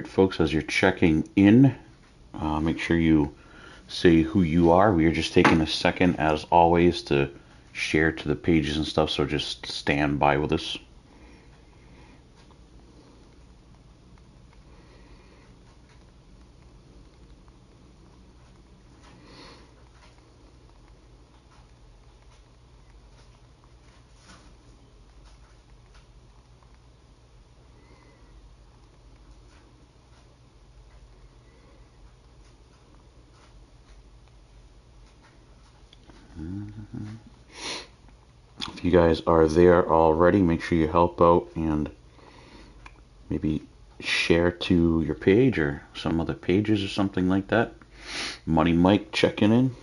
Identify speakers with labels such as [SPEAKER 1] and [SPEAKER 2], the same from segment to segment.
[SPEAKER 1] Alright folks, as you're checking in, make sure you say who you are. We are just taking a second, as always, to share to the pages and stuff, so just stand by with us. If you guys are there already, make sure you help out and maybe share to your page or some other pages or something like that. Money Mike checking in.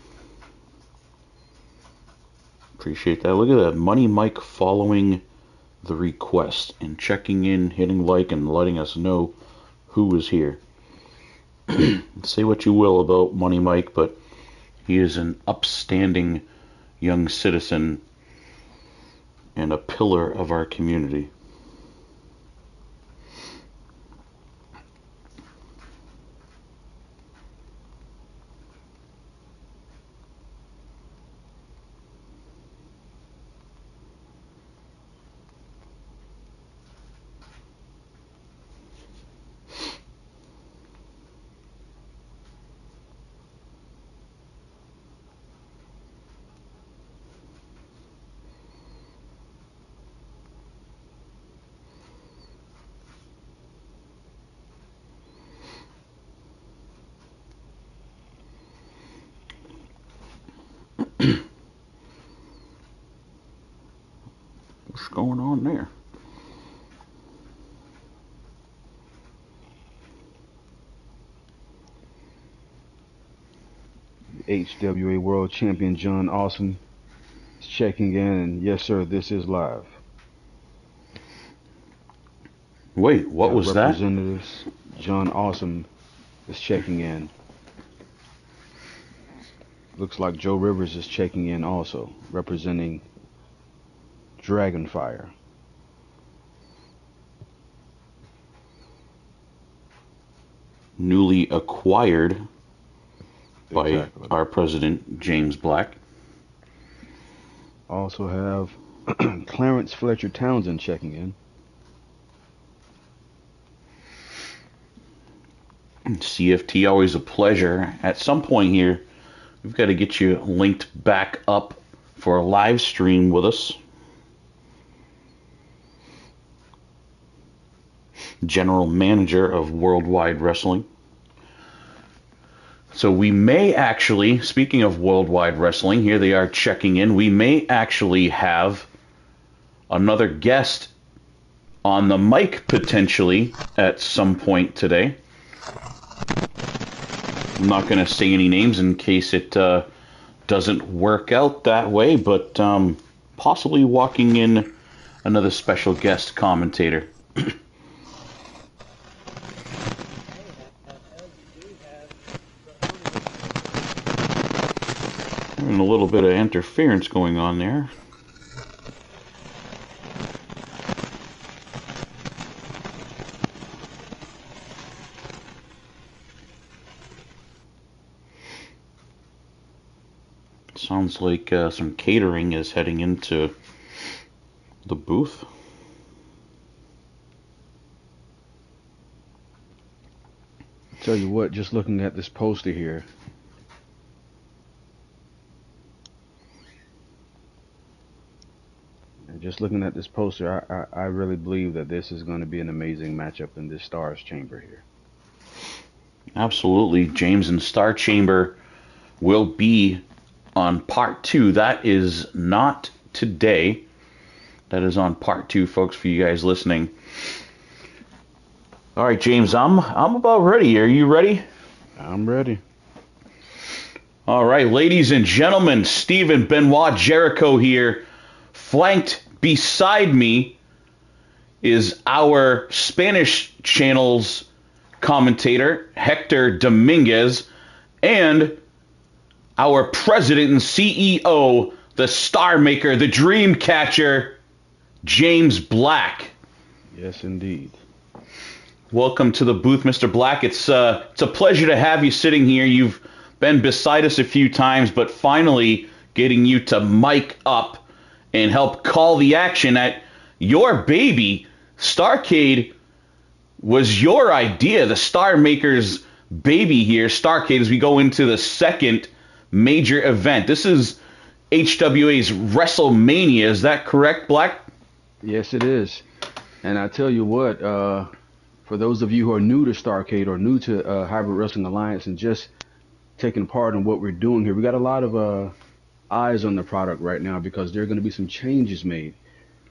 [SPEAKER 1] Appreciate that. Look at that. Money Mike following the request and checking in, hitting like, and letting us know who is here. Say what you will about Money Mike, but he is an upstanding young citizen and a pillar of our community. What's going on there?
[SPEAKER 2] HWA World Champion John Awesome is checking in, and yes sir, this is live.
[SPEAKER 1] Wait, what was that?
[SPEAKER 2] Representatives John Awesome is checking in. Looks like Joe Rivers is checking in also, representing Dragonfire.
[SPEAKER 1] Newly acquired by
[SPEAKER 2] Exactly.
[SPEAKER 1] our president, James Black.
[SPEAKER 2] Also have Clarence Fletcher Townsend checking in.
[SPEAKER 1] CFT, always a pleasure. At some point here, we've got to get you linked back up for a live stream with us. General Manager of Worldwide Wrestling. So we may actually, speaking of Worldwide Wrestling, here they are checking in, we may actually have another guest on the mic potentially at some point today. I'm not going to say any names in case it doesn't work out that way, but possibly walking in another special guest commentator. Having a little bit of interference going on there. Sounds like some catering is heading into the booth.
[SPEAKER 2] Tell you what, just looking at this poster here, I really believe that this is going to be an amazing matchup in this Stars Chamber here.
[SPEAKER 1] Absolutely. James and Star Chamber will be on part 2. That is not today. That is on part 2, folks, for you guys listening. All right, James, I'm about ready. Are you ready?
[SPEAKER 2] I'm ready.
[SPEAKER 1] All right, ladies and gentlemen, Stephen Benoit Jericho here. Flanked beside me is our Spanish channel's commentator, Hector Dominguez, and our president and CEO, the star maker, the dream catcher, James Black.
[SPEAKER 2] Yes, indeed.
[SPEAKER 1] Welcome to the booth, Mr. Black. It's a pleasure to have you sitting here. You've been beside us a few times, but finally getting you to mic up and help call the action at your baby. STARRCADE was your idea, the Star Maker's baby here. STARRCADE, as we go into the second major event. This is HWA's WrestleMania. Is that correct, Black?
[SPEAKER 2] Yes, it is. And I tell you what, for those of you who are new to STARRCADE or new to Hybrid Wrestling Alliance and just taking part in what we're doing here, we got a lot of eyes on the product right now because there are going to be some changes made.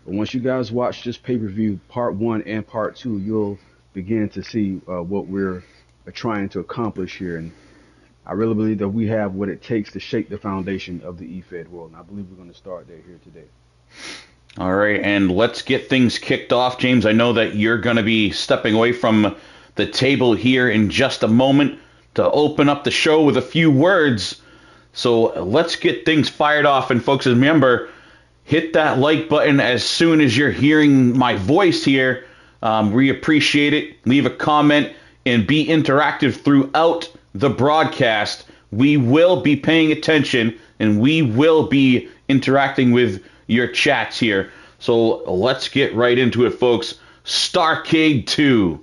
[SPEAKER 2] But once you guys watch this pay-per-view, part 1 and part 2, you'll begin to see what we're trying to accomplish here. And I really believe that we have what it takes to shake the foundation of the E-Fed world. And I believe we're going to start there here today.
[SPEAKER 1] All right, and let's get things kicked off. James, I know that you're going to be stepping away from the table here in just a moment to open up the show with a few words. So let's get things fired off. And folks, remember, hit that like button as soon as you're hearing my voice here. We appreciate it. Leave a comment and be interactive throughout the broadcast. We will be paying attention and we will be interacting with your chats here. So let's get right into it, folks. STARRCADE 2.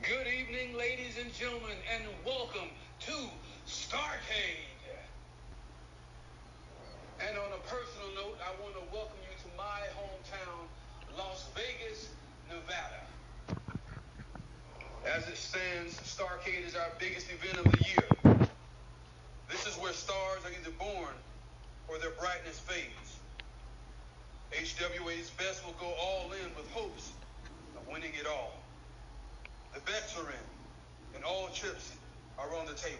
[SPEAKER 3] Good evening, ladies and gentlemen, and welcome to STARRCADE. And on a personal note, I want to welcome you to my hometown, Las Vegas, Nevada. As it stands, STARRCADE is our biggest event of the year. This is where stars are either born or their brightness fades. HWA's best will go all in with hopes of winning it all. The bets are in. and all chips are on the table.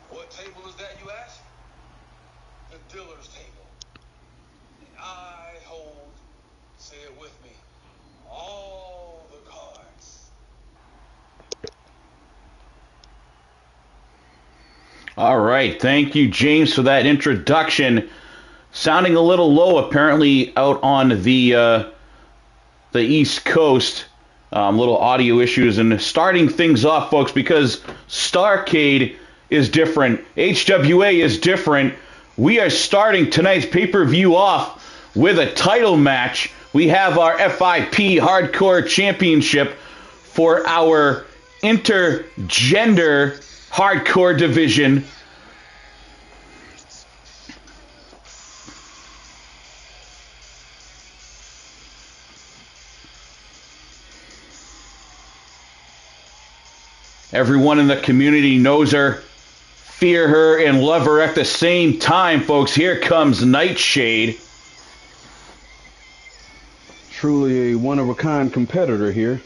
[SPEAKER 3] What table is that, you ask? The dealer's table. And I hold, say it with me, all the cards.
[SPEAKER 1] All right, thank you, James, for that introduction. Sounding a little low, apparently, out on the East Coast. Little audio issues, and starting things off, folks, because STARRCADE is different, HWA is different. We are starting tonight's pay-per-view off with a title match. We have our FIP Hardcore Championship for our intergender hardcore division. Everyone in the community knows her, fear her, and love her at the same time, folks. Here comes Nightshade.
[SPEAKER 2] Truly a one-of-a-kind competitor here.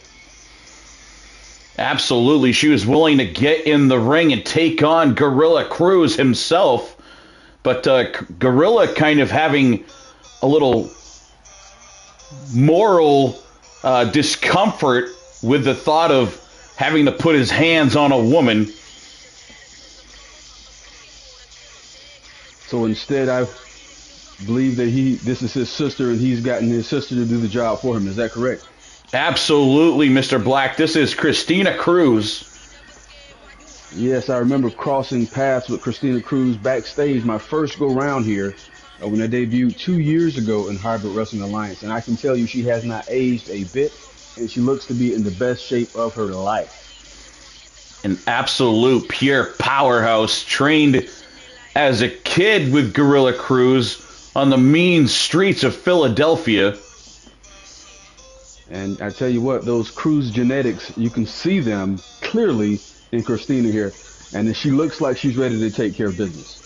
[SPEAKER 1] Absolutely. She was willing to get in the ring and take on Gorilla Cruz himself. But Gorilla kind of having a little moral discomfort with the thought of having to put his hands on a woman.
[SPEAKER 2] So instead, I believe that this is his sister, and he's gotten his sister to do the job for him. Is that correct?
[SPEAKER 1] Absolutely, Mr. Black. This is Christina Cruz.
[SPEAKER 2] Yes, I remember crossing paths with Christina Cruz backstage my first go-round here when I debuted 2 years ago in Hybrid Wrestling Alliance. And I can tell you she has not aged a bit, and she looks to be in the best shape of her life.
[SPEAKER 1] An absolute pure powerhouse, trained as a kid with Gorilla Cruz on the mean streets of Philadelphia.
[SPEAKER 2] And I tell you what, those Cruz genetics, you can see them clearly in Christina here. And she looks like she's ready to take care of business.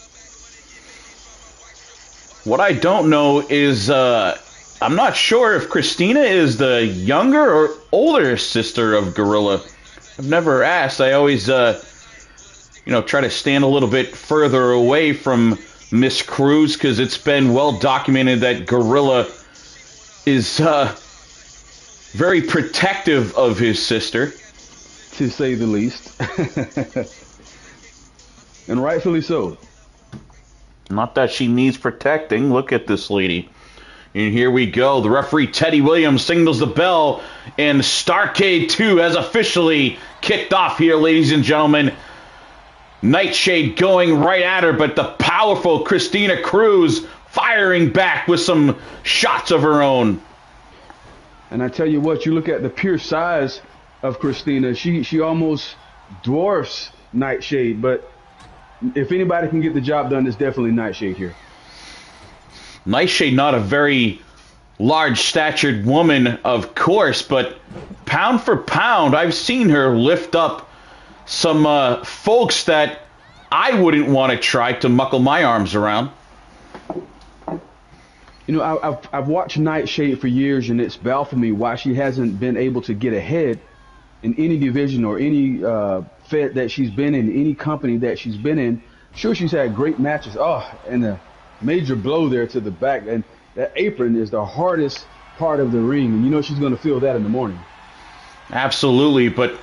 [SPEAKER 1] What I don't know is, I'm not sure if Christina is the younger or older sister of Gorilla. I've never asked. I always, try to stand a little bit further away from Miss Cruz, because it's been well documented that Gorilla is very protective of his sister,
[SPEAKER 2] to say the least. And rightfully so.
[SPEAKER 1] Not that she needs protecting. Look at this lady. And here we go. The referee, Teddy Williams, signals the bell, and STARRCADE 2 has officially kicked off here, ladies and gentlemen. Nightshade going right at her, but the powerful Christina Cruz firing back with some shots of her own.
[SPEAKER 2] And I tell you what, you look at the pure size of Christina, she almost dwarfs Nightshade, but if anybody can get the job done, it's definitely Nightshade here.
[SPEAKER 1] Nightshade, not a very large-statured woman, of course, but pound for pound, I've seen her lift up some folks that I wouldn't want to try to muckle my arms around.
[SPEAKER 2] You know, I've watched Nightshade for years, and it's baffled me why she hasn't been able to get ahead in any division or any fed that she's been in, any company that she's been in. Sure, she's had great matches. Oh, and a major blow there to the back. And that apron is the hardest part of the ring. And you know she's going to feel that in the morning.
[SPEAKER 1] Absolutely. But,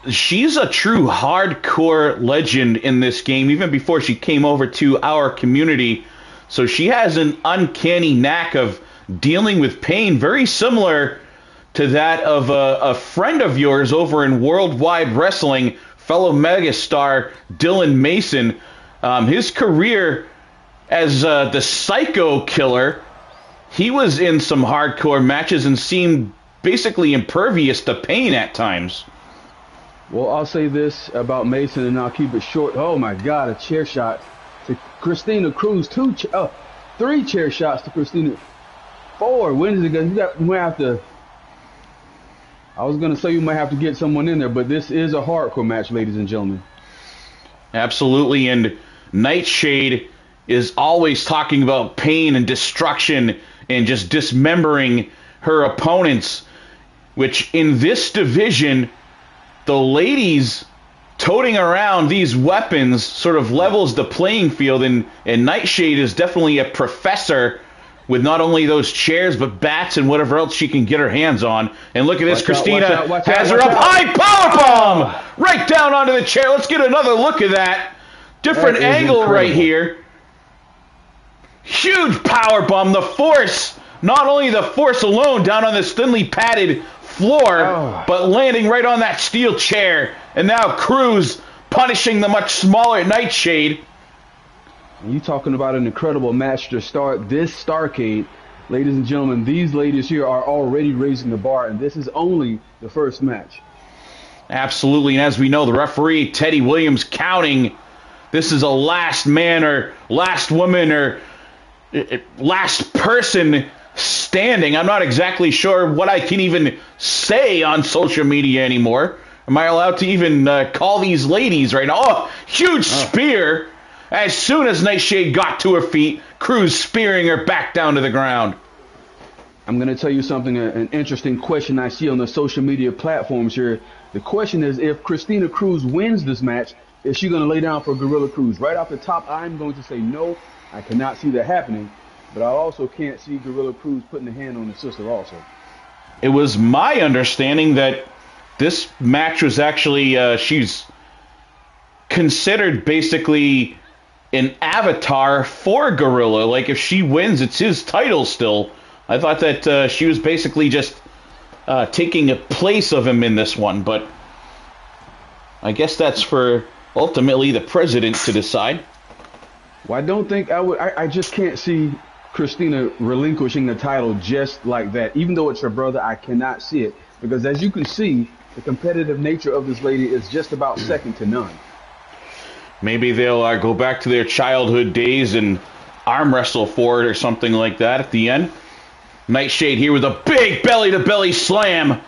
[SPEAKER 1] she's a true hardcore legend in this game, even before she came over to our community. So she has an uncanny knack of dealing with pain, very similar to that of a friend of yours over in Worldwide Wrestling, fellow megastar Dylan Mason. His career as the Psycho Killer, he was in some hardcore matches and seemed basically impervious to pain at times.
[SPEAKER 2] Well, I'll say this about Mason, and I'll keep it short. Oh, my God, a chair shot to Christina Cruz. 3 chair shots to Christina. 4. When is it going? You might have to. I was going to say you might have to get someone in there, but this is a hardcore match, ladies and gentlemen.
[SPEAKER 1] Absolutely, and Nightshade is always talking about pain and destruction and just dismembering her opponents, which in this division, the ladies toting around these weapons sort of levels the playing field, and Nightshade is definitely a professor with not only those chairs but bats and whatever else she can get her hands on. And look at this, Christina has her up high, powerbomb right down onto the chair. Let's get another look at that. Different angle right here. Huge powerbomb. The force, not only the force alone down on this thinly padded floor, but landing right on that steel chair. And now Cruz punishing the much smaller Nightshade.
[SPEAKER 2] You talking about an incredible match to start this Starrcade. Ladies and gentlemen, these ladies here are already raising the bar, and this is only the first match.
[SPEAKER 1] Absolutely, and as we know, the referee, Teddy Williams, counting. This is a last man or last woman or last person standing. I'm not exactly sure what I can even say on social media anymore. Am I allowed to even call these ladies right now? Oh, huge spear. As soon as Nightshade got to her feet, Cruz spearing her back down to the ground.
[SPEAKER 2] I'm going to tell you something, an interesting question I see on the social media platforms here. The question is, if Christina Cruz wins this match, is she going to lay down for Gorilla Cruz? Right off the top, I'm going to say no. I cannot see that happening. But I also can't see Gorilla Cruz putting a hand on the sister also.
[SPEAKER 1] It was my understanding that this match was actually, she's considered basically an avatar for Gorilla. Like, if she wins, it's his title still. I thought that she was basically just taking a place of him in this one, but I guess that's for ultimately the president to decide.
[SPEAKER 2] Well, I don't think I just can't see Christina relinquishing the title just like that. Even though it's her brother, I cannot see it. Because as you can see, the competitive nature of this lady is just about second to none.
[SPEAKER 1] Maybe they'll go back to their childhood days and arm wrestle for it or something like that at the end. Nightshade here with a big belly-to-belly slam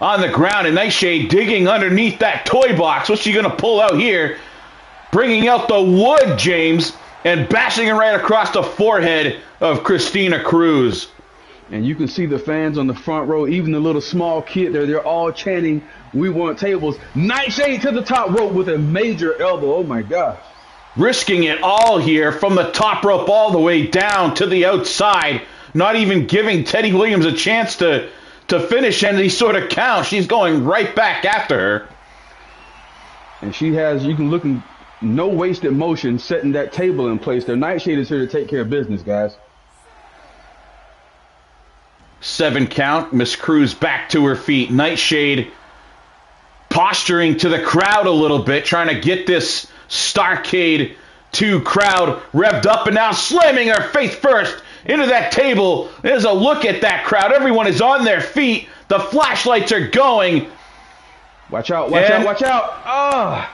[SPEAKER 1] on the ground, and Nightshade digging underneath that toy box. What's she going to pull out here? Bringing out the wood, James, and bashing it right across the forehead of Christina Cruz.
[SPEAKER 2] And you can see the fans on the front row, even the little small kid there, they're all chanting, "We want tables." Nightshade to the top rope with a major elbow. Oh my gosh.
[SPEAKER 1] Risking it all here from the top rope all the way down to the outside. Not even giving Teddy Williams a chance to finish any sort of count. She's going right back after her.
[SPEAKER 2] And she has, you can look in no wasted motion setting that table in place there. Nightshade is here to take care of business, guys.
[SPEAKER 1] 7 count. Miss Cruz back to her feet. Nightshade posturing to the crowd a little bit, trying to get this Starrcade 2 crowd revved up, and now slamming her face first into that table. There's a look at that crowd. Everyone is on their feet. The flashlights are going.
[SPEAKER 2] Watch out, watch out, watch out.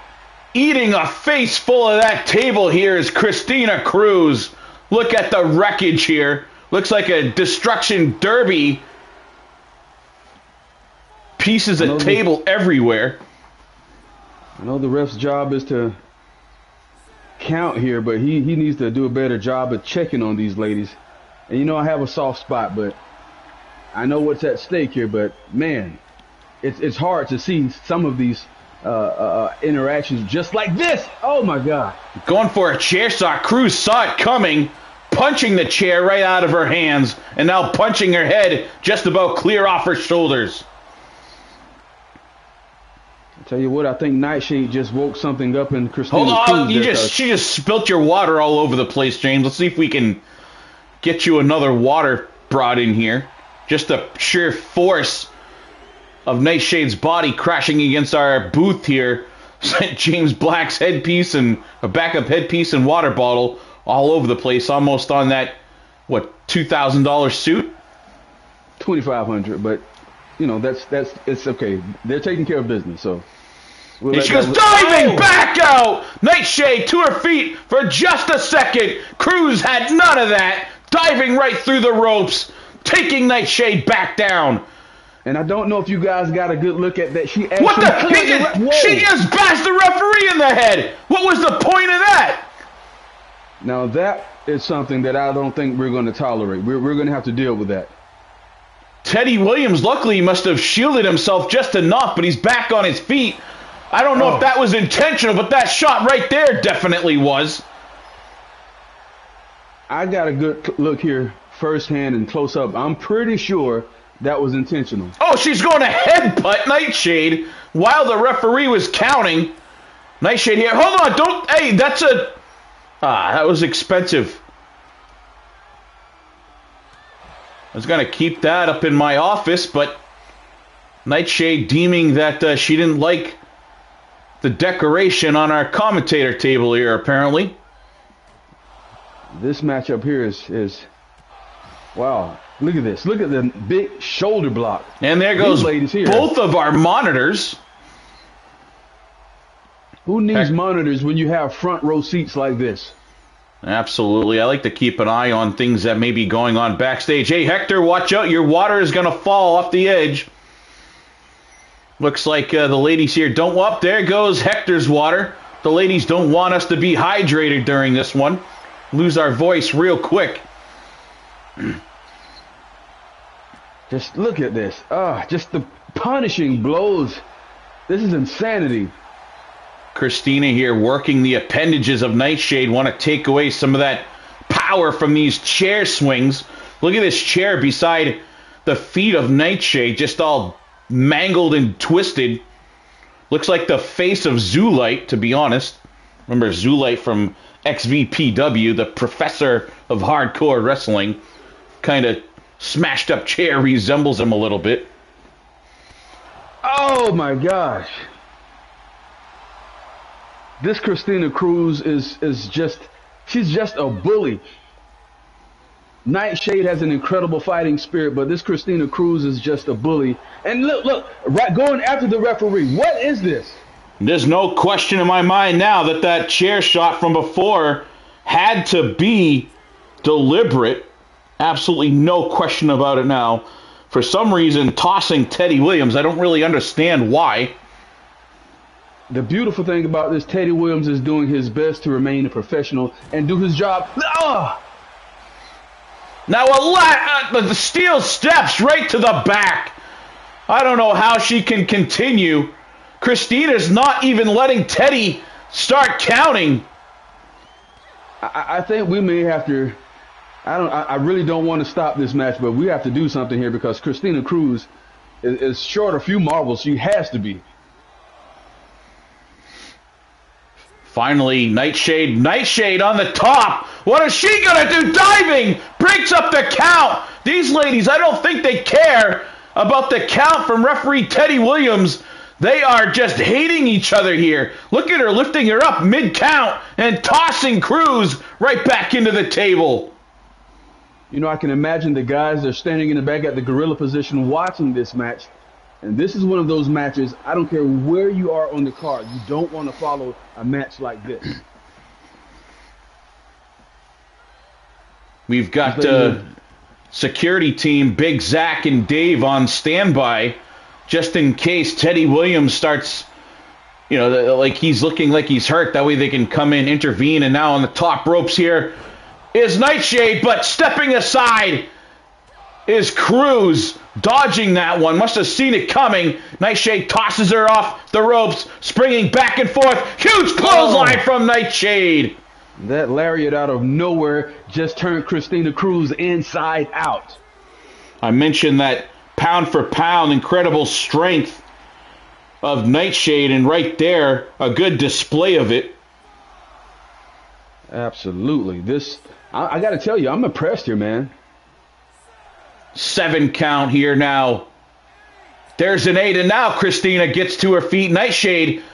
[SPEAKER 1] Eating a face full of that table here is Christina Cruz. Look at the wreckage here. Looks like a destruction derby. Pieces of table everywhere.
[SPEAKER 2] I know the ref's job is to count here, but he needs to do a better job of checking on these ladies. And you know I have a soft spot, but I know what's at stake here. But man, it's hard to see some of these interactions just like this. Oh my God!
[SPEAKER 1] Going for a chair shot. Cruz saw it coming, punching the chair right out of her hands, and now punching her head just about clear off her shoulders.
[SPEAKER 2] I'll tell you what, I think Nightshade just woke something up in Christina Cruz.
[SPEAKER 1] Hold on, she just spilt your water all over the place, James. Let's see if we can get you another water brought in here. Just the sheer force of Nightshade's body crashing against our booth here sent James Black's headpiece and a backup headpiece and water bottle all over the place, almost on that, what, $2,000 suit?
[SPEAKER 2] $2,500, but you know it's okay. They're taking care of business, so.
[SPEAKER 1] And she goes diving back out. Nightshade to her feet for just a second. Cruz had none of that. Diving right through the ropes, taking Nightshade back down.
[SPEAKER 2] And I don't know if you guys got a good look at that. She actually
[SPEAKER 1] what the? She just bashed the referee in the head. What was the point of that?
[SPEAKER 2] Now that is something that I don't think we're going to tolerate. We're going to have to deal with that.
[SPEAKER 1] Teddy Williams, luckily, must have shielded himself just enough, but he's back on his feet. I don't know if that was intentional, but that shot right there definitely was.
[SPEAKER 2] I got a good look here firsthand and close up. I'm pretty sure that was intentional.
[SPEAKER 1] Oh, she's going to headbutt Nightshade while the referee was counting. Nightshade here. Hold on, don't. Hey, that's a. That was expensive. I was going to keep that up in my office, but Nightshade deeming that she didn't like the decoration on our commentator table here, apparently.
[SPEAKER 2] This matchup here is wow. Look at this. Look at the big shoulder block.
[SPEAKER 1] And there goes both of our monitors.
[SPEAKER 2] Who needs monitors when you have front row seats like this?
[SPEAKER 1] Absolutely. I like to keep an eye on things that may be going on backstage. Hey, Hector, watch out. Your water is going to fall off the edge. Looks like the ladies here don't... Up there goes Hector's water. The ladies don't want us to be hydrated during this one. Lose our voice real quick.
[SPEAKER 2] Just look at this. Just the punishing blows. This is insanity.
[SPEAKER 1] Christina here working the appendages of Nightshade. Want to take away some of that power from these chair swings. Look at this chair beside the feet of Nightshade. Just all mangled and twisted. Looks like the face of Zoolite, to be honest. Remember Zoolite from XVPW, the professor of hardcore wrestling. Kind of smashed up chair resembles him a little bit.
[SPEAKER 2] Oh my gosh. This Christina Cruz is just, she's just a bully. Nightshade has an incredible fighting spirit, but this Christina Cruz is just a bully. And look, right, going after the referee. What is this?
[SPEAKER 1] There's no question in my mind now that chair shot from before had to be deliberate. Absolutely no question about it now. For some reason, tossing Teddy Williams, I don't really understand why.
[SPEAKER 2] The beautiful thing about this, Teddy Williams is doing his best to remain a professional and do his job.
[SPEAKER 1] Now the steel steps right to the back. I don't know how she can continue. Christina's not even letting Teddy start counting.
[SPEAKER 2] I think we may have to. I really don't want to stop this match, but we have to do something here because Christina Cruz is short a few marbles. She has to be.
[SPEAKER 1] Finally, Nightshade on the top. What is she going to do? Diving! Breaks up the count. These ladies, I don't think they care about the count from referee Teddy Williams. They are just hating each other here. Look at her lifting her up mid-count and tossing Cruz right back into the table.
[SPEAKER 2] You know, I can imagine the guys that are standing in the back at the gorilla position watching this match. And this is one of those matches, I don't care where you are on the card, you don't want to follow a match like this.
[SPEAKER 1] We've got security team, Big Zach and Dave on standby, just in case Teddy Williams starts, you know, like he's looking like he's hurt. That way they can come in, intervene. And now on the top ropes here is Nightshade, but stepping aside is Cruz, dodging that one. Must have seen it coming. Nightshade tosses her off the ropes, springing back and forth. Huge clothesline from Nightshade.
[SPEAKER 2] That lariat out of nowhere just turned Christina Cruz inside out.
[SPEAKER 1] I mentioned that pound for pound incredible strength of Nightshade, and right there, a good display of it.
[SPEAKER 2] Absolutely. I got to tell you, I'm impressed here, man.
[SPEAKER 1] 7 count here now. There's an 8, and now Christina gets to her feet. Nightshade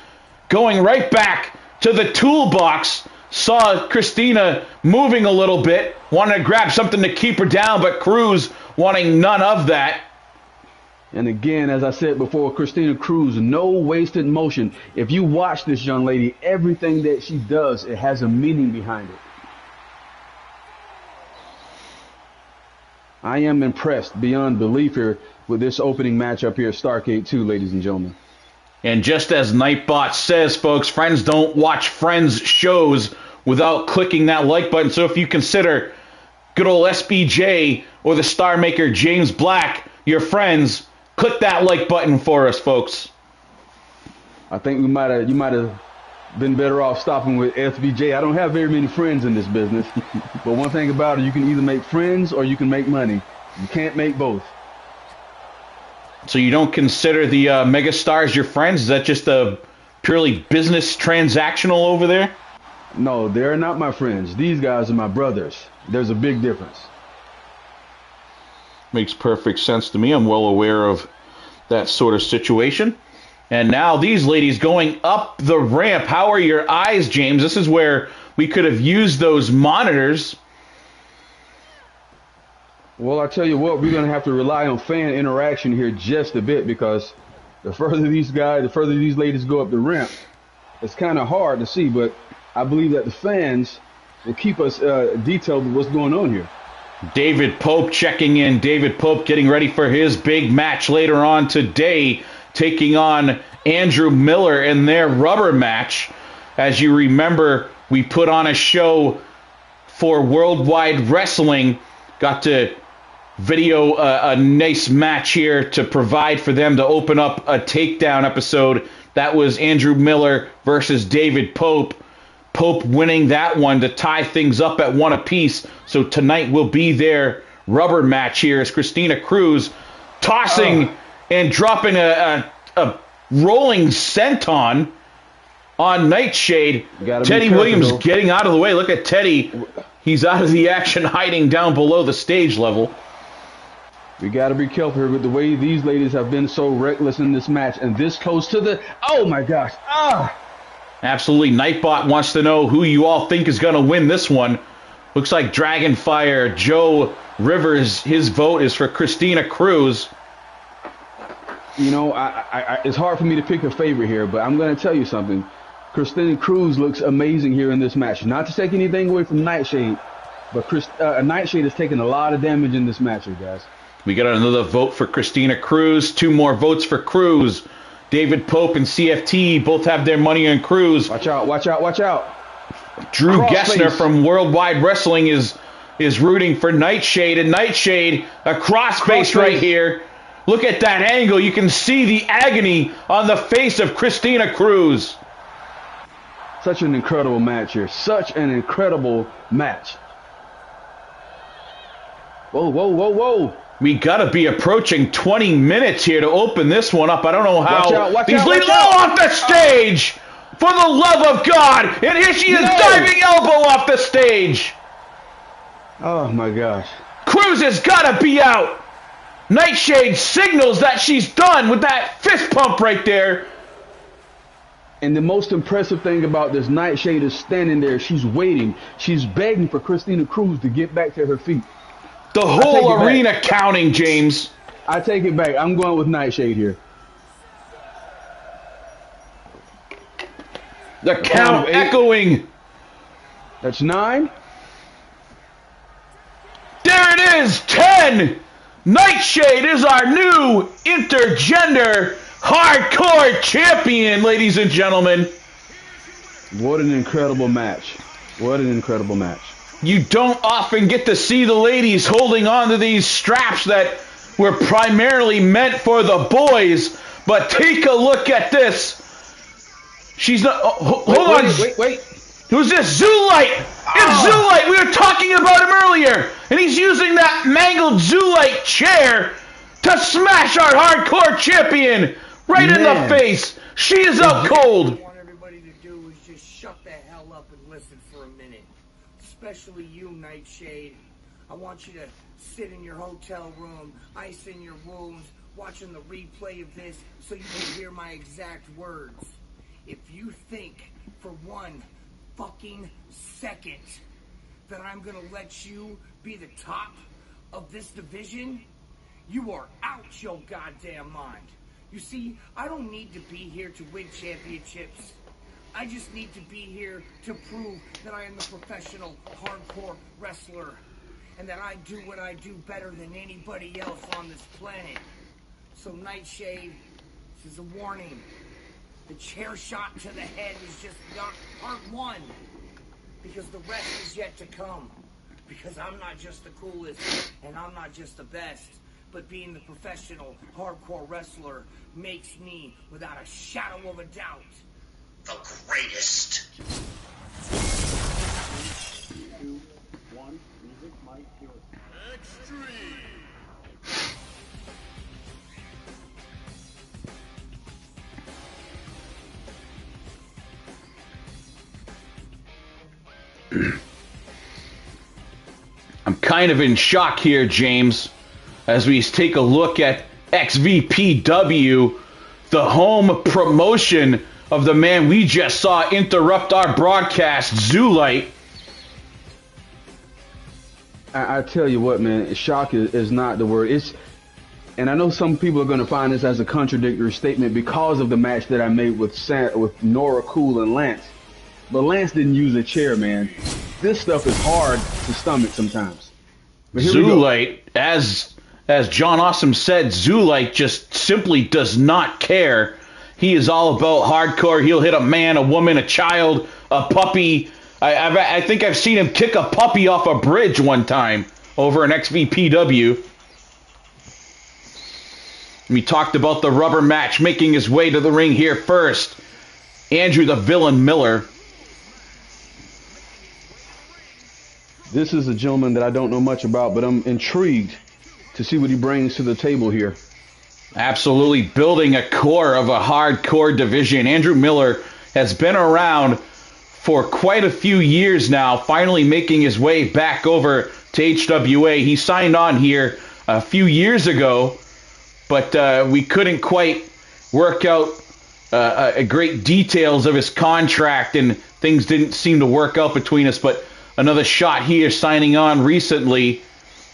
[SPEAKER 1] going right back to the toolbox. Saw Christina moving a little bit, wanted to grab something to keep her down, but Cruz wanting none of that.
[SPEAKER 2] And again, as I said before, Christina Cruz, no wasted motion. If you watch this young lady, everything that she does, it has a meaning behind it. I am impressed beyond belief here with this opening match up here at STARRCADE 2, ladies and gentlemen.
[SPEAKER 1] And just as Nightbot says, folks, friends don't watch friends shows without clicking that like button. So if you consider good old SBJ or the Star Maker James Black your friends, click that like button for us, folks.
[SPEAKER 2] I think you might have been better off stopping with SBJ. I don't have very many friends in this business, but one thing about it, you can either make friends or you can make money. You can't make both.
[SPEAKER 1] So you don't consider the megastars your friends? Is that just a purely business transactional over there?
[SPEAKER 2] No, they're not my friends. These guys are my brothers. There's a big difference.
[SPEAKER 1] Makes perfect sense to me. I'm well aware of that sort of situation. And now these ladies going up the ramp. How are your eyes, James? This is where we could have used those monitors.
[SPEAKER 2] Well, I tell you what, we're going to have to rely on fan interaction here just a bit, because the further these ladies go up the ramp, it's kind of hard to see, but I believe that the fans will keep us detailed with what's going on here.
[SPEAKER 1] David Pope checking in. David Pope getting ready for his big match later on today, taking on Andrew Miller in their rubber match. As you remember, we put on a show for Worldwide Wrestling. Got to video a nice match here to provide for them to open up a takedown episode. That was Andrew Miller versus David Pope. Pope winning that one to tie things up at 1 apiece. So tonight will be their rubber match here as Christina Cruz tossing and dropping a rolling senton on Nightshade. Teddy Williams getting out of the way. Look at Teddy. He's out of the action, hiding down below the stage level.
[SPEAKER 2] We got to be careful here with the way these ladies have been so reckless in this match and this close to the... Oh, my gosh.
[SPEAKER 1] Absolutely. Nightbot wants to know who you all think is going to win this one. Looks like Dragonfire, Joe Rivers, his vote is for Christina Cruz.
[SPEAKER 2] You know, it's hard for me to pick a favorite here, but I'm going to tell you something. Christina Cruz looks amazing here in this match. Not to take anything away from Nightshade, but Nightshade has taken a lot of damage in this match, guys.
[SPEAKER 1] We got another vote for Christina Cruz. 2 more votes for Cruz. David Pope and CFT both have their money on Cruz.
[SPEAKER 2] Watch out, watch out, watch out.
[SPEAKER 1] Drew Gessner from Worldwide Wrestling is rooting for Nightshade. And Nightshade, a crossface right here. Look at that angle. You can see the agony on the face of Christina Cruz.
[SPEAKER 2] Such an incredible match here. Such an incredible match. Whoa, whoa, whoa, whoa.
[SPEAKER 1] We got to be approaching 20 minutes here to open this one up. I don't know how. These ladies off the stage! For the love of God! And here she is diving elbow off the stage!
[SPEAKER 2] Oh my gosh.
[SPEAKER 1] Cruz has got to be out! Nightshade signals that she's done with that fist pump right there.
[SPEAKER 2] And the most impressive thing about this, Nightshade is standing there. She's waiting. She's begging for Christina Cruz to get back to her feet.
[SPEAKER 1] The whole arena counting, James.
[SPEAKER 2] I take it back. I'm going with Nightshade here.
[SPEAKER 1] The count echoing.
[SPEAKER 2] That's 9.
[SPEAKER 1] There it is, 10. Nightshade is our new intergender hardcore champion, ladies and gentlemen.
[SPEAKER 2] What an incredible match. What an incredible match.
[SPEAKER 1] You don't often get to see the ladies holding on to these straps that were primarily meant for the boys. But take a look at this. She's not... hold on.
[SPEAKER 2] Wait.
[SPEAKER 1] Who's this? Zoolite! It's Zoolite! We were talking about him earlier. And he's using that mangled Zoolite chair to smash our hardcore champion right in the face. She is out cold.
[SPEAKER 4] What I want everybody to do is just shut the hell up and listen for a minute. Especially you, Nightshade. I want you to sit in your hotel room, ice in your wounds, watching the replay of this so you can hear my exact words. If you think for one fucking second that I'm gonna let you be the top of this division, you are out your goddamn mind. You see, I don't need to be here to win championships. I just need to be here to prove that I am the professional hardcore wrestler and that I do what I do better than anybody else on this planet. So Nightshade, this is a warning. The chair shot to the head is just not part 1, because the rest is yet to come. Because I'm not just the coolest and I'm not just the best, but being the professional hardcore wrestler makes me, without a shadow of a doubt,
[SPEAKER 5] the greatest.
[SPEAKER 6] 3, 2, 1, music, mic, cue it.
[SPEAKER 3] Extreme.
[SPEAKER 1] I'm kind of in shock here, James, as we take a look at XVPW, the home promotion of the man we just saw interrupt our broadcast, Zoolite.
[SPEAKER 2] I tell you what, man, shock is not the word. And I know some people are going to find this as a contradictory statement because of the match that I made with Nora Cool and Lance. But Lance didn't use a chair, man. This stuff is hard to stomach sometimes. But here
[SPEAKER 1] Zoolite, as John Awesome said, Zoolite just simply does not care. He is all about hardcore. He'll hit a man, a woman, a child, a puppy. I think I've seen him kick a puppy off a bridge one time over an XVPW. We talked about the rubber match making his way to the ring here first. Andrew the Villain Miller.
[SPEAKER 2] This is a gentleman that I don't know much about, but I'm intrigued to see what he brings to the table here.
[SPEAKER 1] Absolutely building a core of a hardcore division. Andrew Miller has been around for quite a few years now, finally making his way back over to HWA. He signed on here a few years ago, but we couldn't quite work out great details of his contract, and things didn't seem to work out between us. But another shot here signing on recently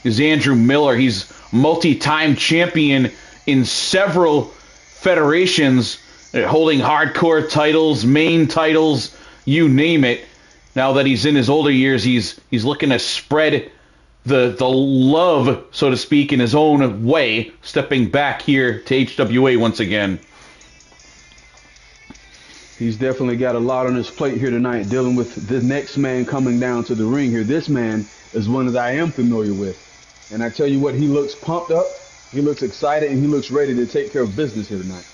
[SPEAKER 1] is Andrew Miller. He's multi-time champion in several federations, holding hardcore titles, main titles, you name it. Now that he's in his older years, he's looking to spread the love, so to speak, in his own way, stepping back here to HWA once again.
[SPEAKER 2] He's definitely got a lot on his plate here tonight, dealing with the next man coming down to the ring here. This man is one that I am familiar with. And I tell you what, he looks pumped up, he looks excited, and he looks ready to take care of business here tonight.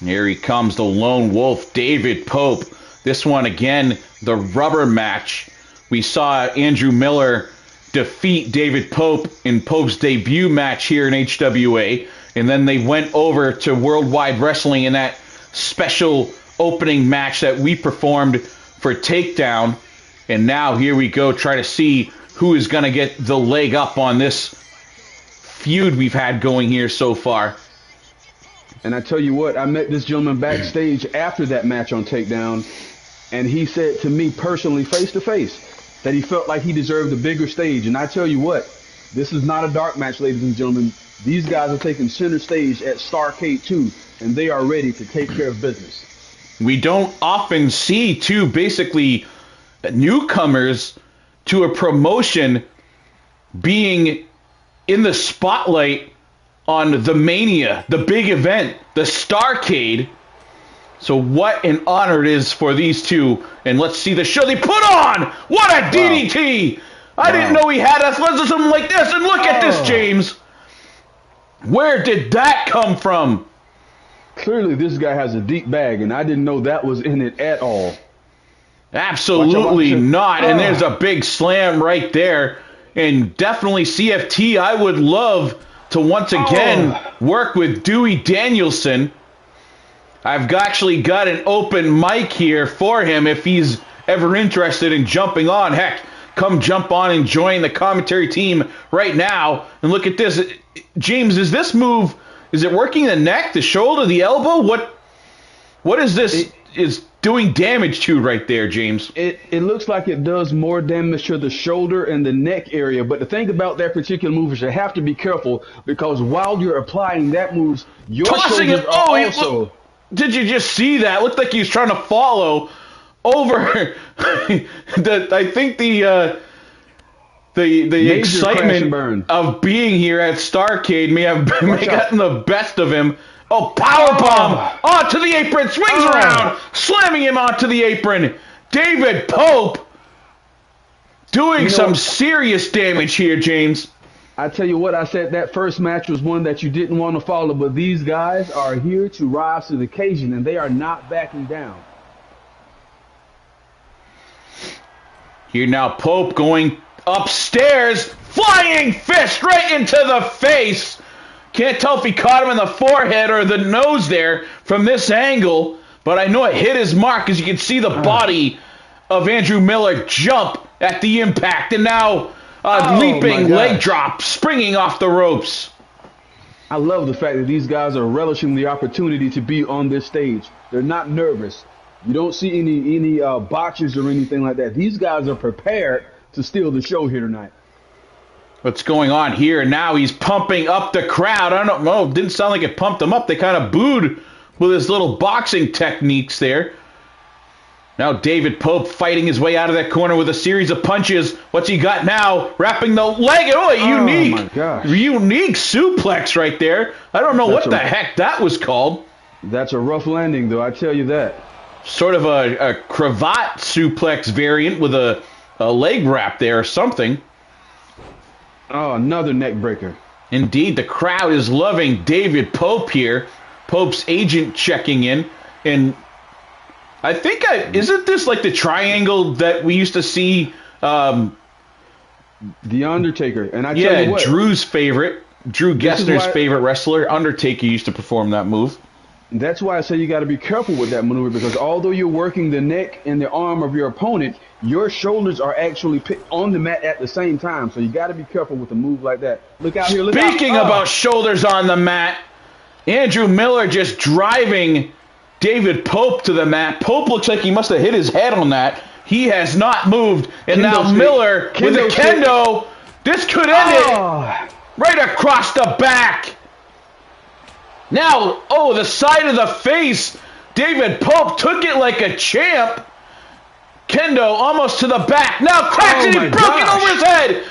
[SPEAKER 1] Here he comes, the lone wolf, David Pope. This one again, the rubber match. We saw Andrew Miller defeat David Pope in Pope's debut match here in HWA. And then they went over to Worldwide Wrestling in that special opening match that we performed for Takedown. And now here we go, try to see who is going to get the leg up on this feud we've had going here so far.
[SPEAKER 2] And I tell you what, I met this gentleman backstage after that match on Takedown, and he said to me personally, face to face, that he felt like he deserved a bigger stage. And I tell you what, this is not a dark match, ladies and gentlemen. These guys are taking center stage at STARRCADE 2, and they are ready to take care of business.
[SPEAKER 1] We don't often see two basically newcomers to a promotion being in the spotlight on the Mania, the big event, the STARRCADE. So what an honor it is for these two. And let's see the show they put on. What a DDT. I didn't know he had athleticism like this. And look at this, James. Where did that come from?
[SPEAKER 2] Clearly this guy has a deep bag, and I didn't know that was in it at all.
[SPEAKER 1] Absolutely not. And there's a big slam right there. And definitely CFT, I would love to once again work with Dewey Danielson. I've actually got an open mic here for him if he's ever interested in jumping on. Heck, come jump on and join the commentary team right now. And look at this. James, is this move, is it working the neck, the shoulder, the elbow? What is this is doing damage to right there, James?
[SPEAKER 2] It looks like it does more damage to the shoulder and the neck area. But the thing about that particular move is you have to be careful, because while you're applying that move, your
[SPEAKER 1] tossing
[SPEAKER 2] shoulders
[SPEAKER 1] it.
[SPEAKER 2] are also...
[SPEAKER 1] Did you just see that? Looked like he was trying to follow over I think the excitement of being here at STARRCADE may have gotten the best of him. Oh, powerbomb onto the apron, swings around, slamming him onto the apron. David Pope doing some serious damage here, James.
[SPEAKER 2] I tell you what, I said that first match was one that you didn't want to follow, but these guys are here to rise to the occasion, and they are not backing down.
[SPEAKER 1] Here now, Pope going upstairs, flying fist right into the face. Can't tell if he caught him in the forehead or the nose there from this angle, but I know it hit his mark as you can see the body of Andrew Miller jump at the impact, and now leaping leg drop, springing off the ropes.
[SPEAKER 2] I love the fact that these guys are relishing the opportunity to be on this stage. They're not nervous. You don't see any botches or anything like that. These guys are prepared to steal the show here tonight.
[SPEAKER 1] What's going on here? Now he's pumping up the crowd. I don't know. It didn't sound like it pumped him up. They kind of booed with his little boxing techniques there. Now David Pope fighting his way out of that corner with a series of punches. What's he got now? Wrapping the leg. Oh, unique suplex right there. I don't know what the heck that was called.
[SPEAKER 2] That's a rough landing, though, I tell you that.
[SPEAKER 1] Sort of a cravat suplex variant with a leg wrap there or something.
[SPEAKER 2] Oh, another neck breaker.
[SPEAKER 1] Indeed, the crowd is loving David Pope here. Pope's agent checking in. And I think, isn't this like the triangle that we used to see? The
[SPEAKER 2] Undertaker. And I tell you what,
[SPEAKER 1] Drew's favorite, Drew Gessner's favorite wrestler, Undertaker, used to perform that move.
[SPEAKER 2] That's why I say you got to be careful with that maneuver, because although you're working the neck and the arm of your opponent, your shoulders are actually on the mat at the same time. So you got to be careful with a move like that. Look out here. Look out.
[SPEAKER 1] Speaking about shoulders on the mat, Andrew Miller just driving David Pope to the mat. Pope looks like he must have hit his head on that. He has not moved. And now Miller with a kendo. This could end it. Right across the back. Now, the side of the face. David Pope took it like a champ. Kendo almost to the back. Now cracks it. He broke it over his head.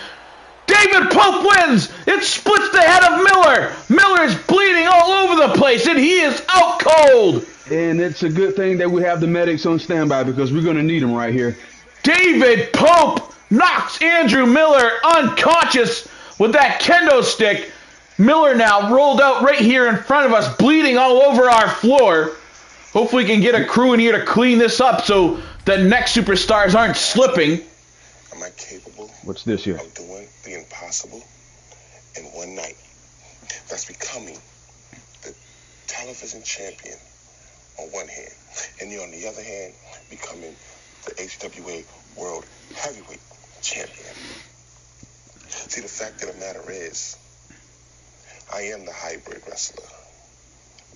[SPEAKER 1] David Pope wins. It splits the head of Miller. Miller is bleeding all over the place, and he is out cold.
[SPEAKER 2] And it's a good thing that we have the medics on standby, because we're going to need them right here.
[SPEAKER 1] David Pope knocks Andrew Miller unconscious with that kendo stick. Miller now rolled out right here in front of us, bleeding all over our floor. Hopefully we can get a crew in here to clean this up so the next superstars aren't slipping.
[SPEAKER 3] Am I capable
[SPEAKER 2] What's this here?
[SPEAKER 3] of doing the impossible in one night? That's becoming the television champion on one hand, and you're on the other hand becoming the HWA World Heavyweight Champion. See, the fact of the matter is, I am the hybrid wrestler,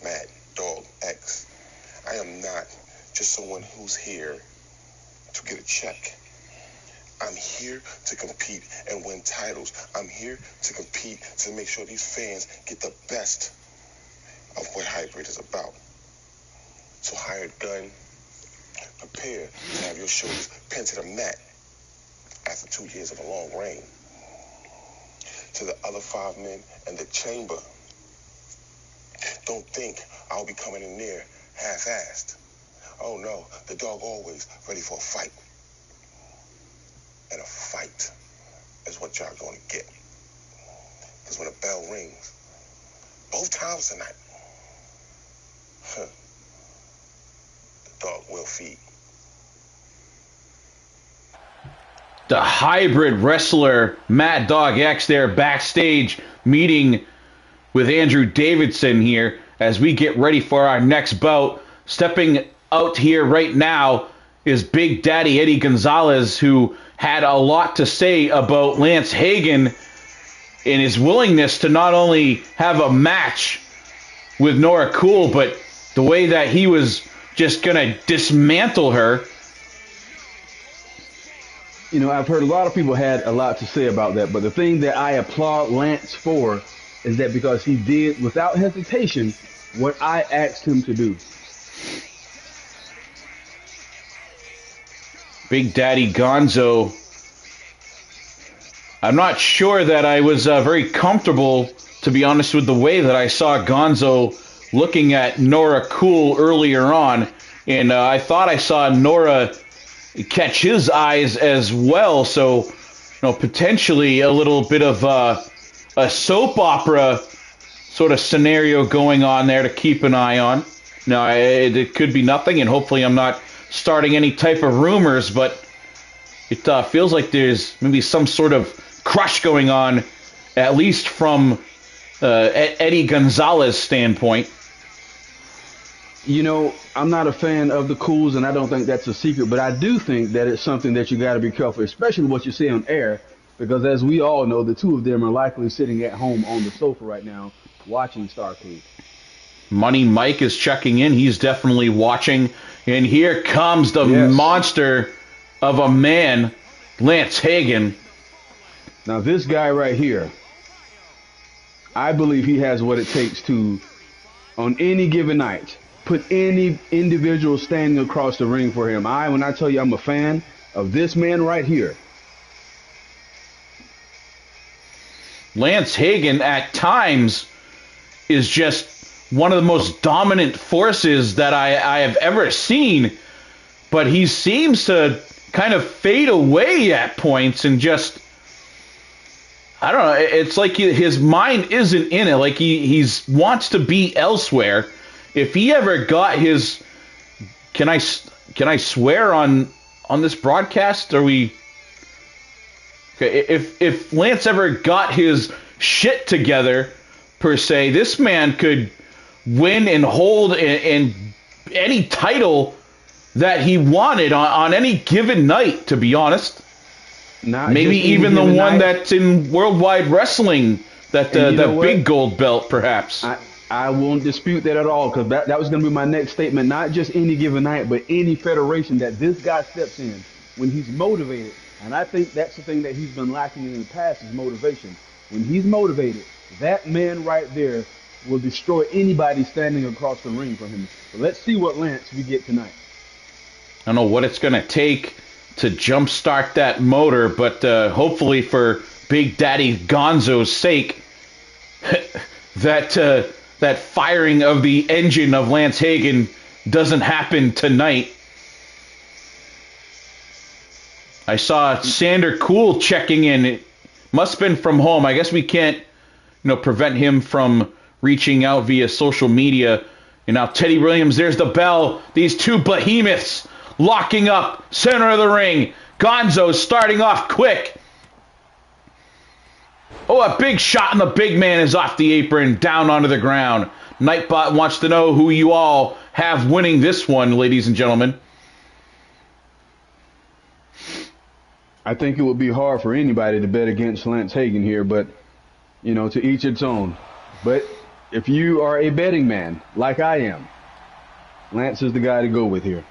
[SPEAKER 3] Mad Dog X. I am not just someone who's here to get a check. I'm here to compete and win titles. I'm here to compete to make sure these fans get the best of what hybrid is about. So hired gun, prepare to have your shoulders pinned to the mat after 2 years of a long reign. To the other 5 men in the chamber, don't think I'll be coming in there half-assed. Oh no, the dog always ready for a fight. And a fight is what y'all gonna get. Because when the bell rings, both times tonight, the dog will feed.
[SPEAKER 1] The hybrid wrestler Mad Dog X there backstage meeting with Andrew Davidson here as we get ready for our next bout. Stepping out here right now is Big Daddy Eddie Gonzalez, who had a lot to say about Lance Hagen and his willingness to not only have a match with Nora Cool, but the way that he was just going to dismantle her.
[SPEAKER 2] You know, I've heard a lot of people had a lot to say about that, but the thing that I applaud Lance for is that because he did, without hesitation, what I asked him to do.
[SPEAKER 1] Big Daddy Gonzo. I'm not sure that I was very comfortable, to be honest, with the way that I saw Gonzo looking at Nora Cool earlier on. And I thought I saw Nora catch his eyes as well. So, potentially a little bit of a soap opera sort of scenario going on there to keep an eye on. Now, it could be nothing, and hopefully I'm not starting any type of rumors, but it feels like there's maybe some sort of crush going on, at least from Eddie Gonzalez's standpoint.
[SPEAKER 2] You know, I'm not a fan of the Cools, and I don't think that's a secret, but I do think that it's something that you got to be careful, especially what you say on air, because as we all know, the two of them are likely sitting at home on the sofa right now watching STARRCADE.
[SPEAKER 1] Money Mike is checking in. He's definitely watching. And here comes the monster of a man, Lance Hagen.
[SPEAKER 2] Now, this guy right here, I believe he has what it takes to, on any given night, put any individual standing across the ring for him. When I tell you I'm a fan of this man right here.
[SPEAKER 1] Lance Hagen at times is just one of the most dominant forces that I have ever seen, but he seems to kind of fade away at points and just, I don't know, it's like his mind isn't in it, like he wants to be elsewhere. If he ever got his, can I swear on this broadcast? Are we okay? If Lance ever got his shit together, per se, this man could win and hold in any title that he wanted on any given night, to be honest. Maybe even the one that's in Worldwide Wrestling, that big gold belt, perhaps.
[SPEAKER 2] I won't dispute that at all, because that was going to be my next statement. Not just any given night, but any federation that this guy steps in when he's motivated. And I think that's the thing that he's been lacking in the past is motivation. When he's motivated, that man right there will destroy anybody standing across the ring from him. So let's see what Lance we get tonight.
[SPEAKER 1] I don't know what it's going to take to jumpstart that motor, but hopefully for Big Daddy Gonzo's sake, that firing of the engine of Lance Hagen doesn't happen tonight. I saw Sander Cool checking in. It must have been from home. I guess we can't, prevent him from reaching out via social media. And now Teddy Williams, there's the bell. These two behemoths locking up, center of the ring. Gonzo starting off quick. Oh, a big shot, and the big man is off the apron, down onto the ground. Nightbot wants to know who you all have winning this one, ladies and gentlemen.
[SPEAKER 2] I think it would be hard for anybody to bet against Lance Hagen here, but, to each its own. But if you are a betting man, like I am, Lance is the guy to go with here.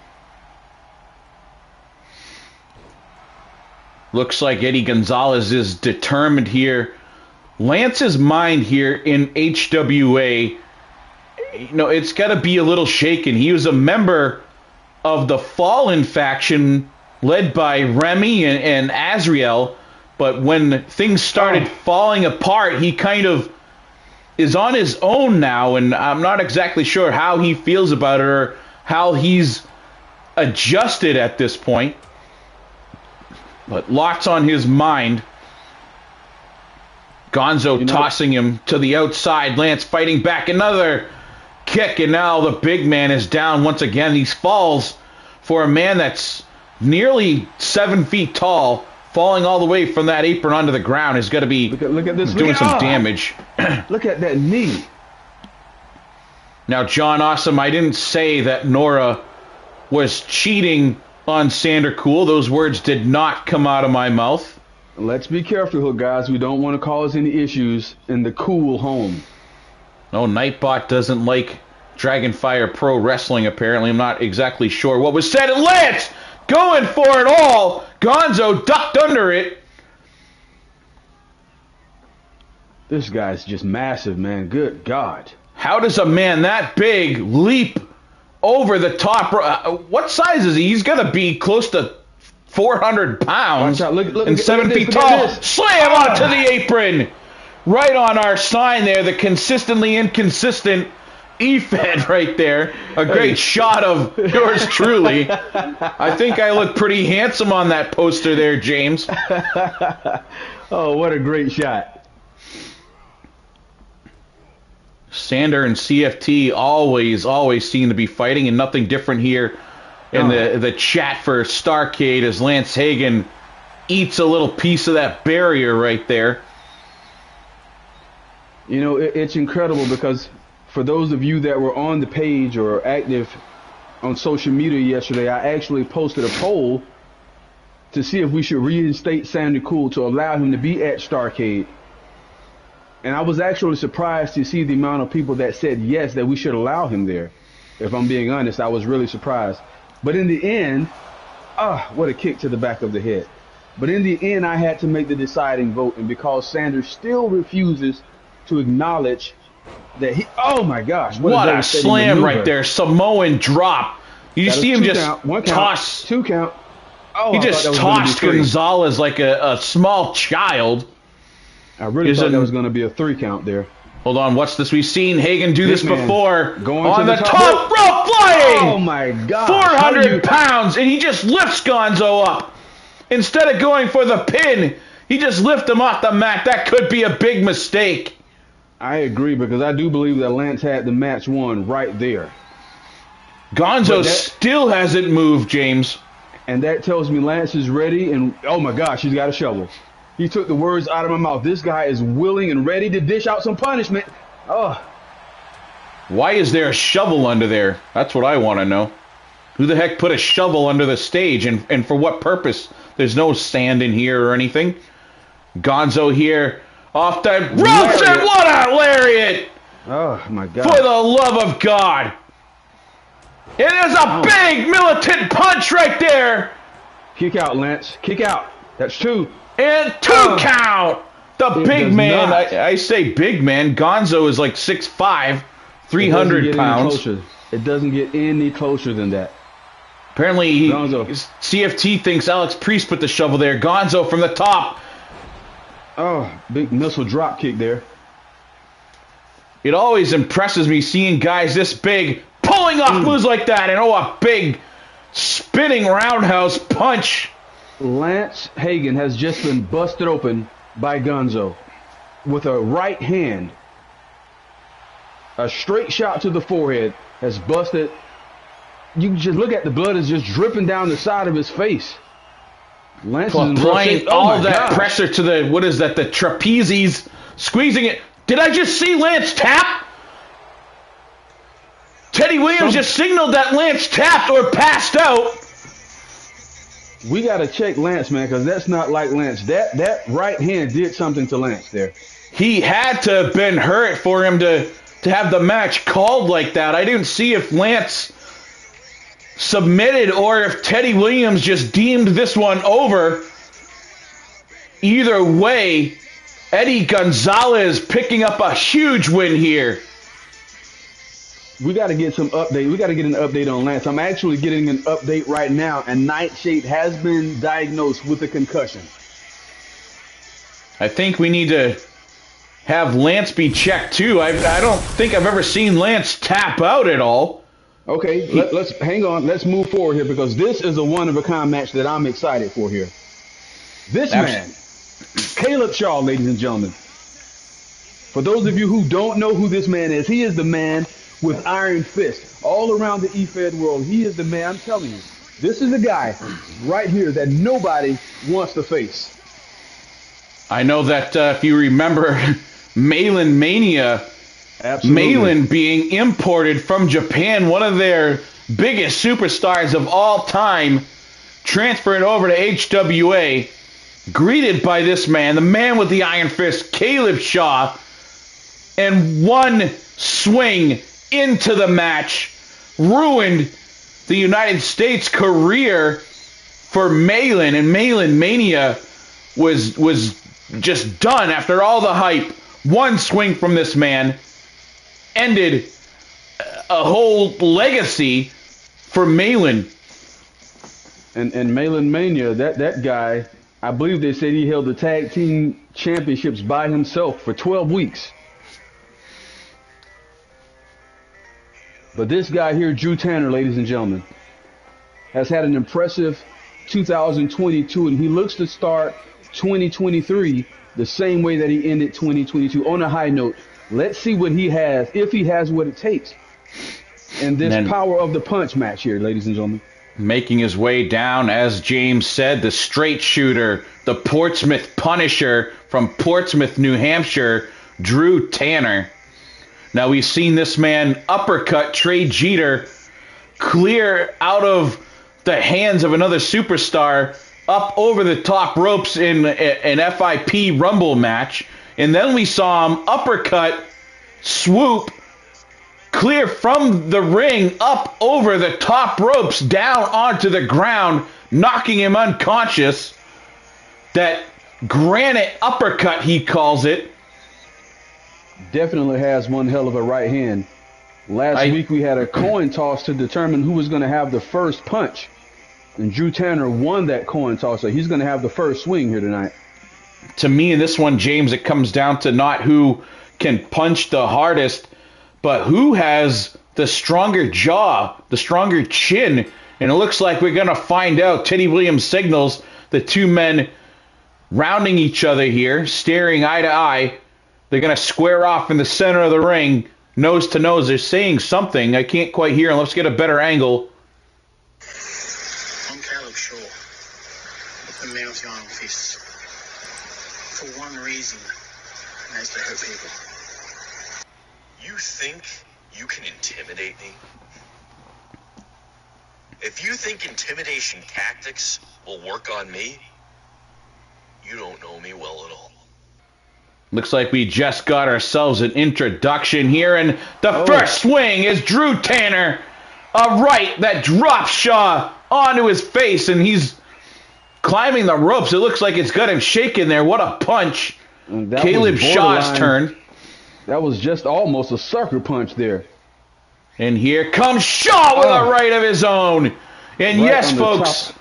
[SPEAKER 1] Looks like Eddie Gonzalez is determined here. Lance's mind here in HWA, it's got to be a little shaken. He was a member of the Fallen faction led by Remy and Azrael, but when things started falling apart, he kind of is on his own now, and I'm not exactly sure how he feels about it or how he's adjusted at this point. But lots on his mind. Gonzo tossing him to the outside. Lance fighting back. Another kick, and now the big man is down once again. He falls for a man that's nearly 7 feet tall. Falling all the way from that apron onto the ground is going to be
[SPEAKER 2] look at this,
[SPEAKER 1] doing some damage.
[SPEAKER 2] Look at that knee.
[SPEAKER 1] Now, John Awesome, I didn't say that Nora was cheating on Sander Cool. Those words did not come out of my mouth.
[SPEAKER 2] Let's be careful, guys. We don't want to cause any issues in the Cool home.
[SPEAKER 1] No, Nightbot doesn't like Dragonfire Pro Wrestling, apparently. I'm not exactly sure what was said. And Lance going for it all. Gonzo ducked under it.
[SPEAKER 2] This guy's just massive, man. Good God.
[SPEAKER 1] How does a man that big leap over the top? What size is he? He's got to be close to 400 pounds and 7 feet tall. Slam onto the apron. Right on our sign there, the consistently inconsistent E-Fed right there. A great shot of yours truly. I think I look pretty handsome on that poster there, James.
[SPEAKER 2] Oh, what a great shot.
[SPEAKER 1] Sander and CFT always seem to be fighting, and nothing different here in the chat for STARRCADE as Lance Hagen eats a little piece of that barrier right there.
[SPEAKER 2] You know, it's incredible because for those of you that were on the page or active on social media yesterday, I actually posted a poll to see if we should reinstate Sandy Cool to allow him to be at STARRCADE. And I was actually surprised to see the amount of people that said yes, that we should allow him there. If I'm being honest, I was really surprised. But in the end, what a kick to the back of the head. But in the end, I had to make the deciding vote. And because Sanders still refuses to acknowledge that he, oh my gosh.
[SPEAKER 1] What a slam right there. Samoan drop. You see him just toss.
[SPEAKER 2] 2 count. Oh,
[SPEAKER 1] he just tossed Gonzalez like a small child.
[SPEAKER 2] I really thought that was going to be a 3 count there.
[SPEAKER 1] Hold on, what's this? We've seen Hagen do this before.
[SPEAKER 2] Going
[SPEAKER 1] on the top rope, flying!
[SPEAKER 2] Oh my God.
[SPEAKER 1] 400 pounds, and he just lifts Gonzo up. Instead of going for the pin, he just lifts him off the mat. That could be a big mistake.
[SPEAKER 2] I agree, because I do believe that Lance had the match won right there.
[SPEAKER 1] Gonzo still hasn't moved, James.
[SPEAKER 2] And that tells me Lance is ready, and oh my gosh, he's got a shovel. He took the words out of my mouth. This guy is willing and ready to dish out some punishment. Oh.
[SPEAKER 1] Why is there a shovel under there? That's what I want to know. Who the heck put a shovel under the stage, and for what purpose? There's no sand in here or anything. Gonzo here off the ropes, and what a lariat!
[SPEAKER 2] Oh my God.
[SPEAKER 1] For the love of God. It is a big militant punch right there.
[SPEAKER 2] Kick out, Lance. Kick out. That's 2.
[SPEAKER 1] And 2 count. The big man. I say big man. Gonzo is like 6'5", 300 pounds.
[SPEAKER 2] It doesn't get any closer than that.
[SPEAKER 1] Apparently, CFT thinks Alex Priest put the shovel there. Gonzo from the top.
[SPEAKER 2] Oh, big missile drop kick there.
[SPEAKER 1] It always impresses me seeing guys this big pulling off moves like that. And a big spinning roundhouse punch.
[SPEAKER 2] Lance Hagen has just been busted open by Gonzo with a right hand. A straight shot to the forehead has busted. You can just look at the blood is just dripping down the side of his face. Lance is
[SPEAKER 1] applying all that pressure to the, what is that, the trapezies, squeezing it. Did I just see Lance tap? Teddy Williams just signaled that Lance tapped or passed out.
[SPEAKER 2] We got to check Lance, man, because that's not like Lance. That right hand did something to Lance there.
[SPEAKER 1] He had to have been hurt for him to have the match called like that. I didn't see if Lance submitted or if Teddy Williams just deemed this one over. Either way, Eddie Gonzalez picking up a huge win here.
[SPEAKER 2] We got to get some update. We got to get an update on Lance. I'm actually getting an update right now, and Nightshade has been diagnosed with a concussion.
[SPEAKER 1] I think we need to have Lance be checked too. I don't think I've ever seen Lance tap out at all.
[SPEAKER 2] Okay, let's hang on. Let's move forward here, because this is a one-of-a-kind match that I'm excited for here. This man, Caleb Shaw, ladies and gentlemen. For those of you who don't know who this man is, he is the man with Iron Fist all around the E-Fed world. He is the man. I'm telling you, this is the guy right here that nobody wants to face.
[SPEAKER 1] I know that if you remember Malin Mania, Malin being imported from Japan, one of their biggest superstars of all time, transferring over to HWA, greeted by this man, the man with the Iron Fist, Caleb Shaw, and one swing into the match ruined the United States career for Malin, and Malin Mania was just done after all the hype. One swing from this man ended a whole legacy for Malin.
[SPEAKER 2] And Malin Mania, that guy, I believe they said he held the tag team championships by himself for 12 weeks. But this guy here, Drew Tanner, ladies and gentlemen, has had an impressive 2022, and he looks to start 2023 the same way that he ended 2022, on a high note, Let's see what he has, if he has what it takes in this power of the punch match here, ladies and gentlemen.
[SPEAKER 1] Making his way down, as James said, the straight shooter, the Portsmouth Punisher from Portsmouth, New Hampshire, Drew Tanner. Now we've seen this man uppercut Trey Jeter clear out of the hands of another superstar up over the top ropes in an FIP Rumble match. And then we saw him uppercut, swoop, clear from the ring up over the top ropes down onto the ground, knocking him unconscious. That granite uppercut, he calls it.
[SPEAKER 2] Definitely has one hell of a right hand. Last week we had a coin toss to determine who was going to have the first punch. And Drew Tanner won that coin toss, so he's going to have the first swing here tonight.
[SPEAKER 1] To me, in this one, James, it comes down to not who can punch the hardest, but who has the stronger jaw, the stronger chin. And it looks like we're going to find out. Teddy Williams signals the two men rounding each other here, staring eye to eye. They're going to square off in the center of the ring, nose to nose. They're saying something. I can't quite hear, and let's get a better angle.
[SPEAKER 5] I'm Caleb Shaw, the male with the iron fists. For one reason, and that's to hurt people.
[SPEAKER 7] You think you can intimidate me? If you think intimidation tactics will work on me, you don't know me well at all.
[SPEAKER 1] Looks like we just got ourselves an introduction here, and the first swing is Drew Tanner. A right that drops Shaw onto his face, and he's climbing the ropes. It looks like it's got him shaking there. What a punch. Caleb Shaw's turn.
[SPEAKER 2] That was just almost a sucker punch there.
[SPEAKER 1] And here comes Shaw with a right of his own. And
[SPEAKER 2] Right
[SPEAKER 1] yes,
[SPEAKER 2] on the
[SPEAKER 1] folks,
[SPEAKER 2] top.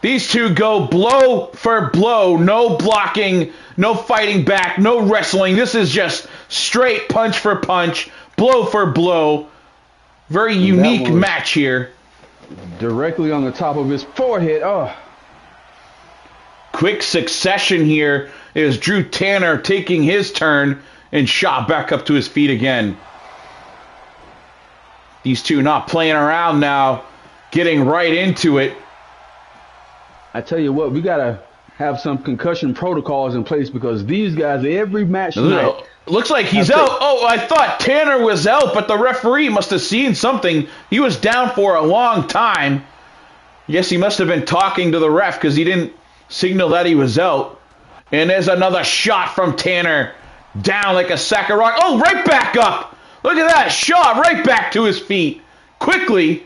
[SPEAKER 1] these two go blow for blow. No blocking, no fighting back, no wrestling. This is just straight punch for punch, blow for blow. Very unique match here.
[SPEAKER 2] Directly on the top of his forehead. Oh.
[SPEAKER 1] Quick succession here is Drew Tanner taking his turn and Shaw back up to his feet again. These two not playing around now, getting right into it.
[SPEAKER 2] I tell you what, we got to have some concussion protocols in place because these guys, every match tonight...
[SPEAKER 1] Looks like he's out. Oh, I thought Tanner was out, but the referee must have seen something. He was down for a long time. Yes, he must have been talking to the ref because he didn't signal that he was out. And there's another shot from Tanner. Down like a sack of rock. Oh, right back up. Look at that. Shaw right back to his feet. Quickly.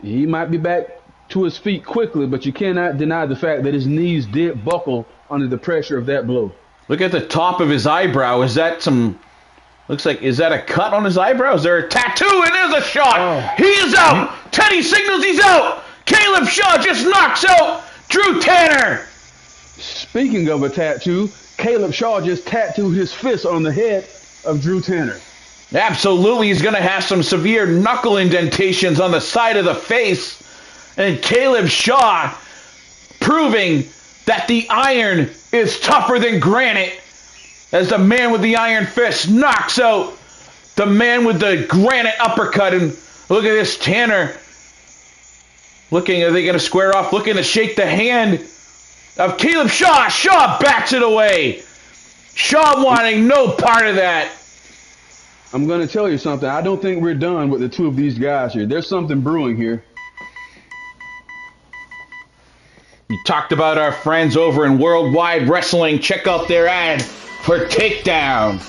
[SPEAKER 2] He might be back to his feet quickly, but you cannot deny the fact that his knees did buckle under the pressure of that blow.
[SPEAKER 1] Look at the top of his eyebrow. Is that some... Looks like... Is that a cut on his eyebrow? Is there a tattoo? And there's a shot.
[SPEAKER 2] Oh.
[SPEAKER 1] He is out. Teddy signals he's out. Caleb Shaw just knocks out Drew Tanner.
[SPEAKER 2] Speaking of a tattoo, Caleb Shaw just tattooed his fist on the head of Drew Tanner.
[SPEAKER 1] Absolutely. He's going to have some severe knuckle indentations on the side of the face. And Caleb Shaw proving that the iron is tougher than granite as the man with the iron fist knocks out the man with the granite uppercut. And look at this, Tanner looking, are they going to square off? Looking to shake the hand of Caleb Shaw. Shaw backs it away. Shaw wanting no part of that.
[SPEAKER 2] I'm going to tell you something. I don't think we're done with the two of these guys here. There's something brewing here.
[SPEAKER 1] We talked about our friends over in Worldwide Wrestling. Check out their ad for Takedown.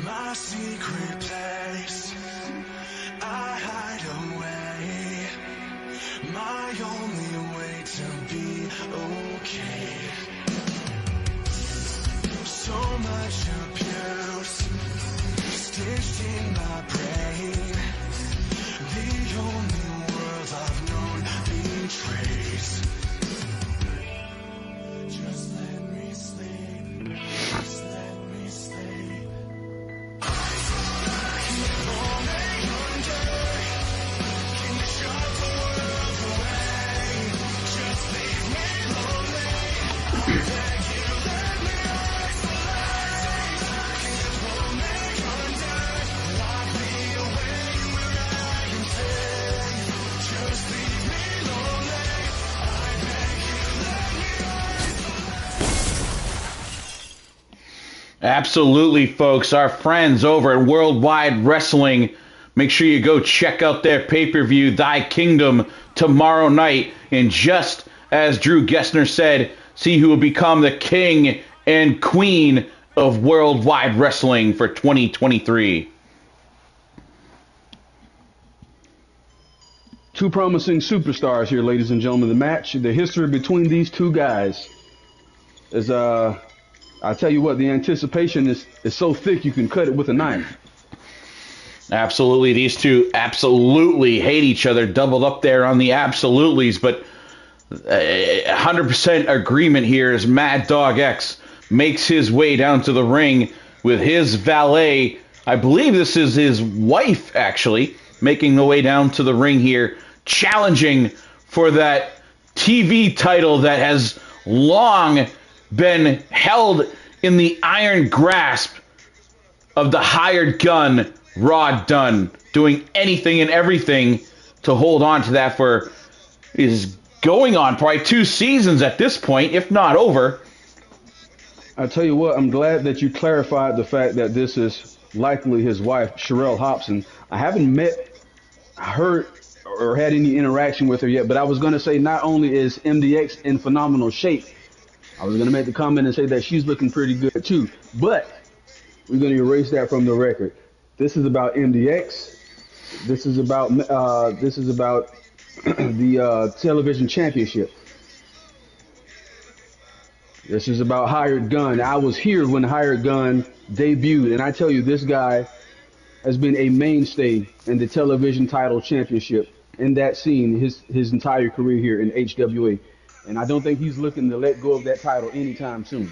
[SPEAKER 3] My secret place, I hide away. My only way to be okay. So much abuse stitched in my brain. The only world I've known betrays. Just let me sleep.
[SPEAKER 1] Absolutely, folks. Our friends over at Worldwide Wrestling, make sure you go check out their pay-per-view, Thy Kingdom, tomorrow night. And just as Drew Gessner said, see who will become the king and queen of Worldwide Wrestling for 2023.
[SPEAKER 2] Two promising superstars here, ladies and gentlemen. The history between these two guys is, I tell you what, the anticipation is so thick you can cut it with a knife.
[SPEAKER 1] Absolutely. These two absolutely hate each other, doubled up there on the absolutelys, but 100% agreement here as Mad Dog X makes his way down to the ring with his valet. I believe this is his wife, actually, making the way down to the ring here, challenging for that TV title that has long been held in the iron grasp of the hired gun, Rod Dunn, doing anything and everything to hold on to that for is going on probably 2 seasons at this point, if not over.
[SPEAKER 2] I tell you what, I'm glad that you clarified the fact that this is likely his wife, Sherelle Hobson. I haven't heard, or had any interaction with her yet, but I was going to say not only is MDX in phenomenal shape, I was going to make the comment and say that she's looking pretty good too, but we're going to erase that from the record. This is about MDX. This is about the television championship. This is about Hired Gun. I was here when Hired Gun debuted, and I tell you, this guy has been a mainstay in the television title championship in that scene his entire career here in HWA. And I don't think he's looking to let go of that title anytime soon.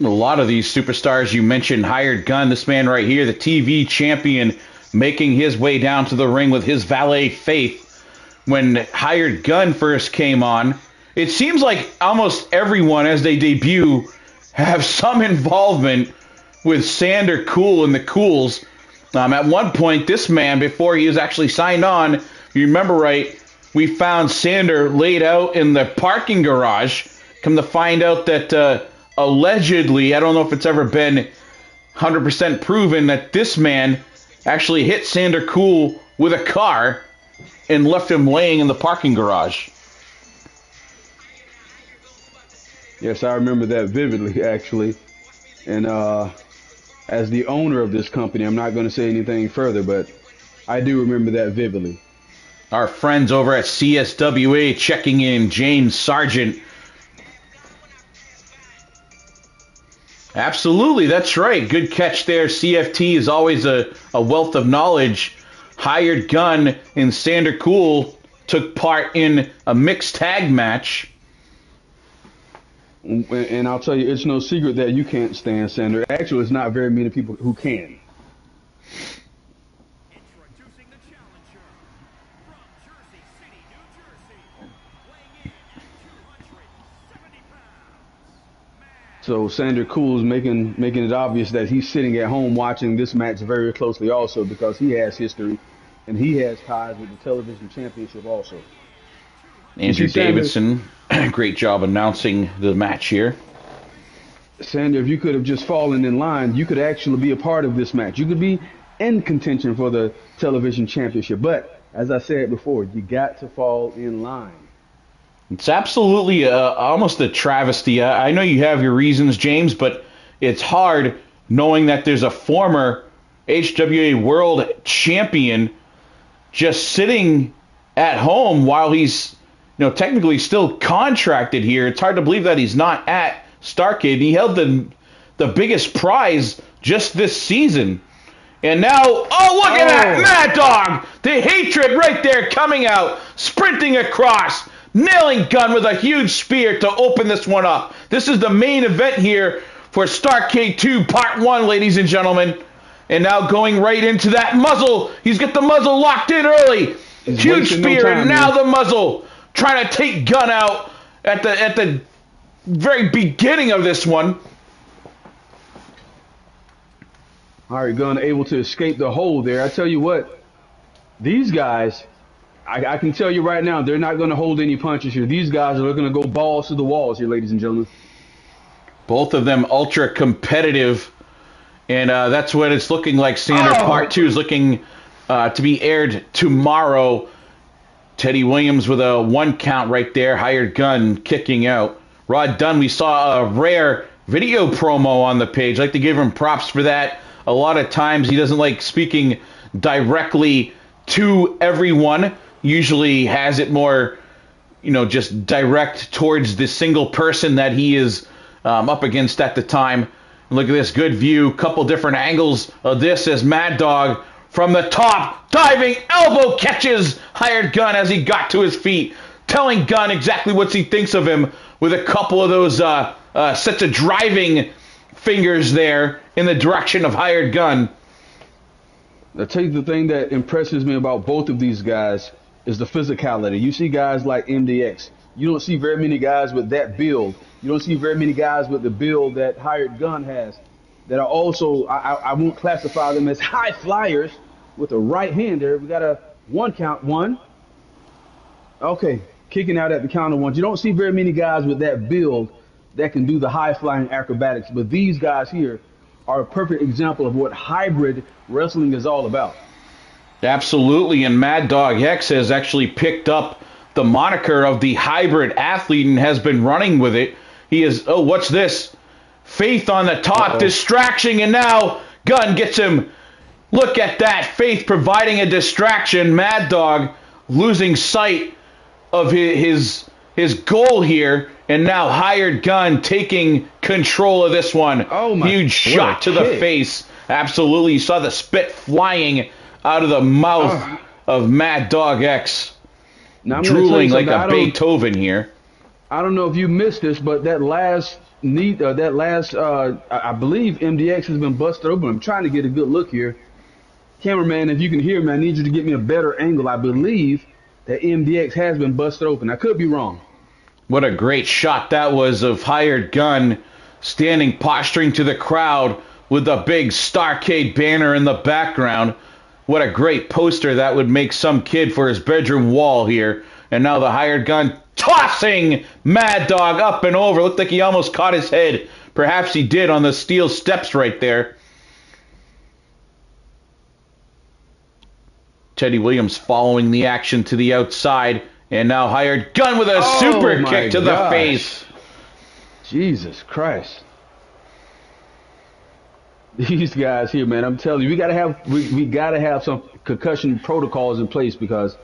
[SPEAKER 1] A lot of these superstars you mentioned, Hired Gun, this man right here, the TV champion, making his way down to the ring with his valet Faith. When Hired Gun first came on, it seems like almost everyone as they debut have some involvement with Sander Cool and the Cools. At one point, this man, before he was actually signed on, if you remember right, we found Sander laid out in the parking garage. Come to find out that allegedly, I don't know if it's ever been 100% proven, that this man actually hit Sander Cool with a car and left him laying in the parking garage.
[SPEAKER 2] Yes, I remember that vividly, actually. And as the owner of this company, I'm not going to say anything further, but I do remember that vividly.
[SPEAKER 1] Our friends over at CSWA checking in, James Sargent. Absolutely, that's right. Good catch there. CFT is always a wealth of knowledge. Hired Gun and Sander Cool took part in a mixed tag match.
[SPEAKER 2] And I'll tell you, it's no secret that you can't stand Sander. Actually, it's not very many people who can.
[SPEAKER 8] Introducing the challenger from Jersey City, New Jersey, weighing in at 270 pounds.
[SPEAKER 2] So Sander Cool is making it obvious that he's sitting at home watching this match very closely also, because he has history and he has ties with the television championship also.
[SPEAKER 1] Andrew Davidson, great job announcing the match here.
[SPEAKER 2] Sander, if you could have just fallen in line, you could actually be a part of this match. You could be in contention for the television championship. But as I said before, you got to fall in line.
[SPEAKER 1] It's absolutely almost a travesty. I know you have your reasons, James, but it's hard knowing that there's a former HWA World Champion just sitting at home while he's technically still contracted here. It's hard to believe that he's not at STARRCADE. He held the biggest prize just this season. And now, look at that, Mad Dog! The hatred right there coming out, sprinting across, nailing Gunn with a huge spear to open this one up. This is the main event here for STARRCADE 2 Part 1, ladies and gentlemen. And now going right into that muzzle. He's got the muzzle locked in early. Huge spear, and now the muzzle. Trying to take Gunn out at the very beginning of this one.
[SPEAKER 2] All right, Gunn able to escape the hole there. I tell you what, these guys, I can tell you right now, they're not going to hold any punches here. These guys are going to go balls to the walls here, ladies and gentlemen.
[SPEAKER 1] Both of them ultra competitive And that's what it's looking like. Sander
[SPEAKER 2] Oh!
[SPEAKER 1] Part 2 is looking to be aired tomorrow. Teddy Williams with a 1 count right there. Hired Gun kicking out. Rod Dunn, we saw a rare video promo on the page. I'd like to give him props for that. A lot of times he doesn't like speaking directly to everyone. Usually has it more, just direct towards the single person that he is up against at the time. Look at this good view. Couple different angles of this as Mad Dog from the top, diving elbow catches Hired Gun as he got to his feet, telling Gun exactly what he thinks of him with a couple of those sets of driving fingers there in the direction of Hired Gun.
[SPEAKER 2] I'll tell you the thing that impresses me about both of these guys is the physicality. You see guys like MDX. You don't see very many guys with that build. You don't see very many guys with the build that Hired Gun has that are also, I won't classify them as high flyers with a right hander. We got a 1 count, 1. Okay, kicking out at the count of 1. You don't see very many guys with that build that can do the high flying acrobatics, but these guys here are a perfect example of what hybrid wrestling is all about.
[SPEAKER 1] Absolutely, and Mad Dog X has actually picked up the moniker of the hybrid athlete and has been running with it. He is, what's this? Faith on the top, distraction, and now Gun gets him. Look at that, Faith providing a distraction. Mad Dog losing sight of his goal here, and now Hired Gun taking control of this one.
[SPEAKER 2] Oh my!
[SPEAKER 1] Huge shot to the face. Absolutely, you saw the spit flying out of the mouth of Mad Dog X.
[SPEAKER 2] Now,
[SPEAKER 1] drooling like a Beethoven here.
[SPEAKER 2] I don't know if you missed this, but I believe MDX has been busted open. I'm trying to get a good look here. Cameraman, if you can hear me, I need you to get me a better angle. I believe that MDX has been busted open. I could be wrong.
[SPEAKER 1] What a great shot that was of Hired Gun standing posturing to the crowd with the big STARRCADE banner in the background. What a great poster that would make some kid for his bedroom wall here. And now the Hired Gun tossing Mad Dog up and over. Looked like he almost caught his head. Perhaps he did on the steel steps right there. Teddy Williams following the action to the outside. And now Hired Gun with a super kick to the face.
[SPEAKER 2] Jesus Christ. These guys here, man, I'm telling you, we gotta have some concussion protocols in place because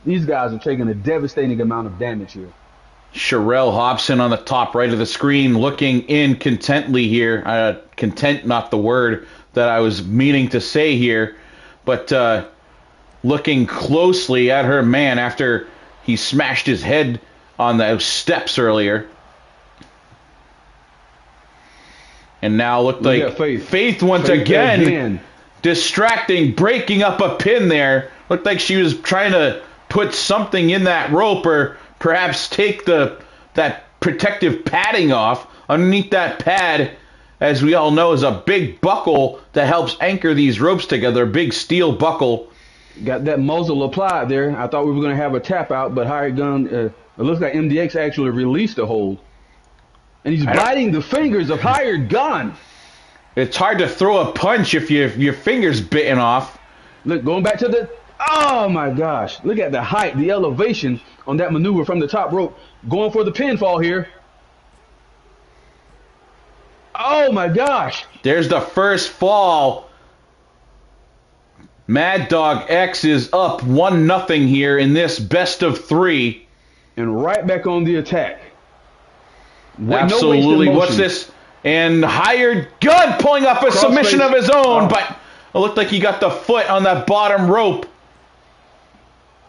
[SPEAKER 2] these guys are taking a devastating amount of damage here.
[SPEAKER 1] Sherelle Hobson on the top right of the screen looking in contently here. Content, not the word that I was meaning to say here, but looking closely at her man after he smashed his head on those steps earlier. And now looked like Faith once again distracting, breaking up a pin there. Looked like she was trying to put something in that rope or perhaps take that protective padding off. Underneath that pad, as we all know, is a big buckle that helps anchor these ropes together, a big steel buckle.
[SPEAKER 2] Got that muzzle applied there. I thought we were going to have a tap out, but Hired Gun, it looks like MDX actually released the hold. And he's biting the fingers of Hired Gun.
[SPEAKER 1] It's hard to throw a punch if your finger's bitten off.
[SPEAKER 2] Look, going back to the... Oh, my gosh. Look at the height, the elevation on that maneuver from the top rope. Going for the pinfall here. Oh, my gosh.
[SPEAKER 1] There's the first fall. Mad Dog X is up 1-0 here in this best of 3.
[SPEAKER 2] And right back on the attack.
[SPEAKER 1] Absolutely. No, what's this? And Hired Gun pulling off a submission of his own, but it looked like he got the foot on that bottom rope.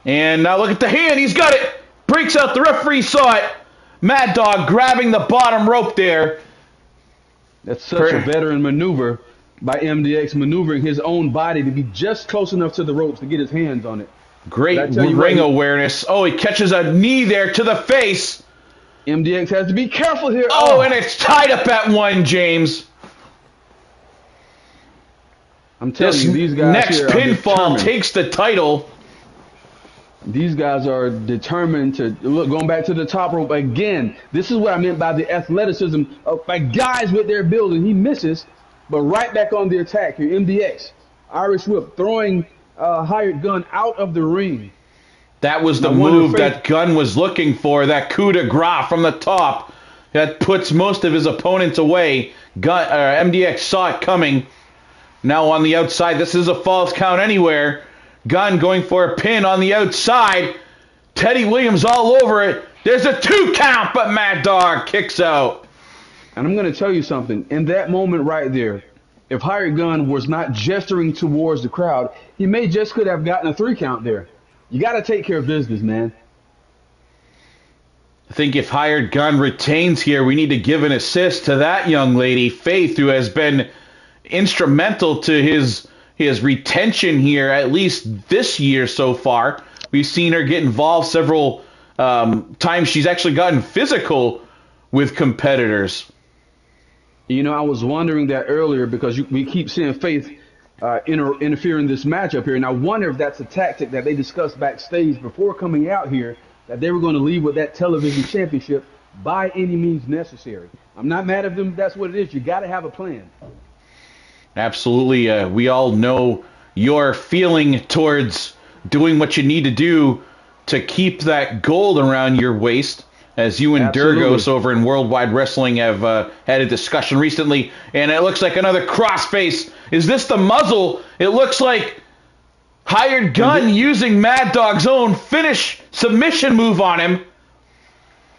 [SPEAKER 1] And now look at the hand. He's got it. Breaks out. The referee saw it. Mad Dog grabbing the bottom rope there.
[SPEAKER 2] That's such a veteran maneuver by MDX, maneuvering his own body to be just close enough to the ropes to get his hands on it.
[SPEAKER 1] Great ring awareness. Oh, he catches a knee there to the face.
[SPEAKER 2] MDX has to be careful here.
[SPEAKER 1] Oh, and it's tied up at 1, James.
[SPEAKER 2] I'm telling you, these guys
[SPEAKER 1] next
[SPEAKER 2] here
[SPEAKER 1] pinfall takes the title.
[SPEAKER 2] These guys are determined to look. Going back to the top rope again. This is what I meant by the athleticism of by guys with their build, and he misses. but right back on the attack here. MDX, Irish Whip, throwing Hired Gun out of the ring.
[SPEAKER 1] That was the move that Gunn was looking for, that coup de grace from the top that puts most of his opponents away. MDX saw it coming. Now on the outside, this is a false count anywhere. Gunn going for a pin on the outside. Teddy Williams all over it. There's a 2 count, but Mad Dog kicks out.
[SPEAKER 2] And I'm going to tell you something. In that moment right there, if Hired Gun was not gesturing towards the crowd, he may just could have gotten a 3 count there. You got to take care of business, man.
[SPEAKER 1] I think if Hired Gun retains here, we need to give an assist to that young lady, Faith, who has been instrumental to his retention here, at least this year so far. We've seen her get involved several times. She's actually gotten physical with competitors.
[SPEAKER 2] You know, I was wondering that earlier because we keep seeing Faith interfere in this matchup here. And I wonder if that's a tactic that they discussed backstage before coming out here, that they were going to leave with that television championship by any means necessary. I'm not mad at them. That's what it is. You got to have a plan.
[SPEAKER 1] Absolutely. We all know your feeling towards doing what you need to do to keep that gold around your waist, as you and Durgos over in Worldwide Wrestling have had a discussion recently. And it looks like another crossface. Is this the muzzle? It looks like Hired Gun using Mad Dog's own finish submission move on him.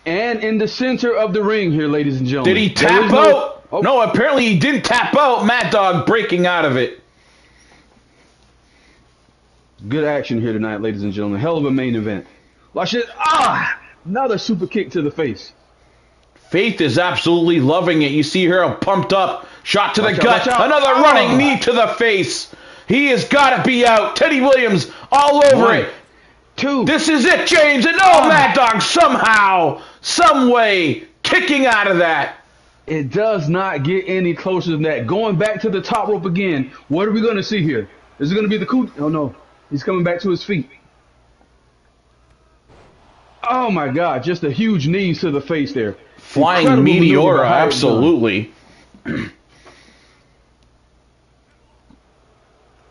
[SPEAKER 2] And in the center of the ring here, ladies and gentlemen.
[SPEAKER 1] Did he tap out? No, apparently he didn't tap out. Mad Dog breaking out of it.
[SPEAKER 2] Good action here tonight, ladies and gentlemen. Hell of a main event. Watch it. Another super kick to the face.
[SPEAKER 1] Faith is absolutely loving it. You see her pumped up. Shot to the gut. Another running knee to the face. He has got to be out. Teddy Williams all over it.
[SPEAKER 2] 2.
[SPEAKER 1] This is it, James. And Mad Dog somehow, some way, kicking out of that.
[SPEAKER 2] It does not get any closer than that. Going back to the top rope again. What are we going to see here? Is it going to be the coup? Oh, no. He's coming back to his feet. Oh, my God. Just a huge knees to the face there.
[SPEAKER 1] Flying Meteora, absolutely.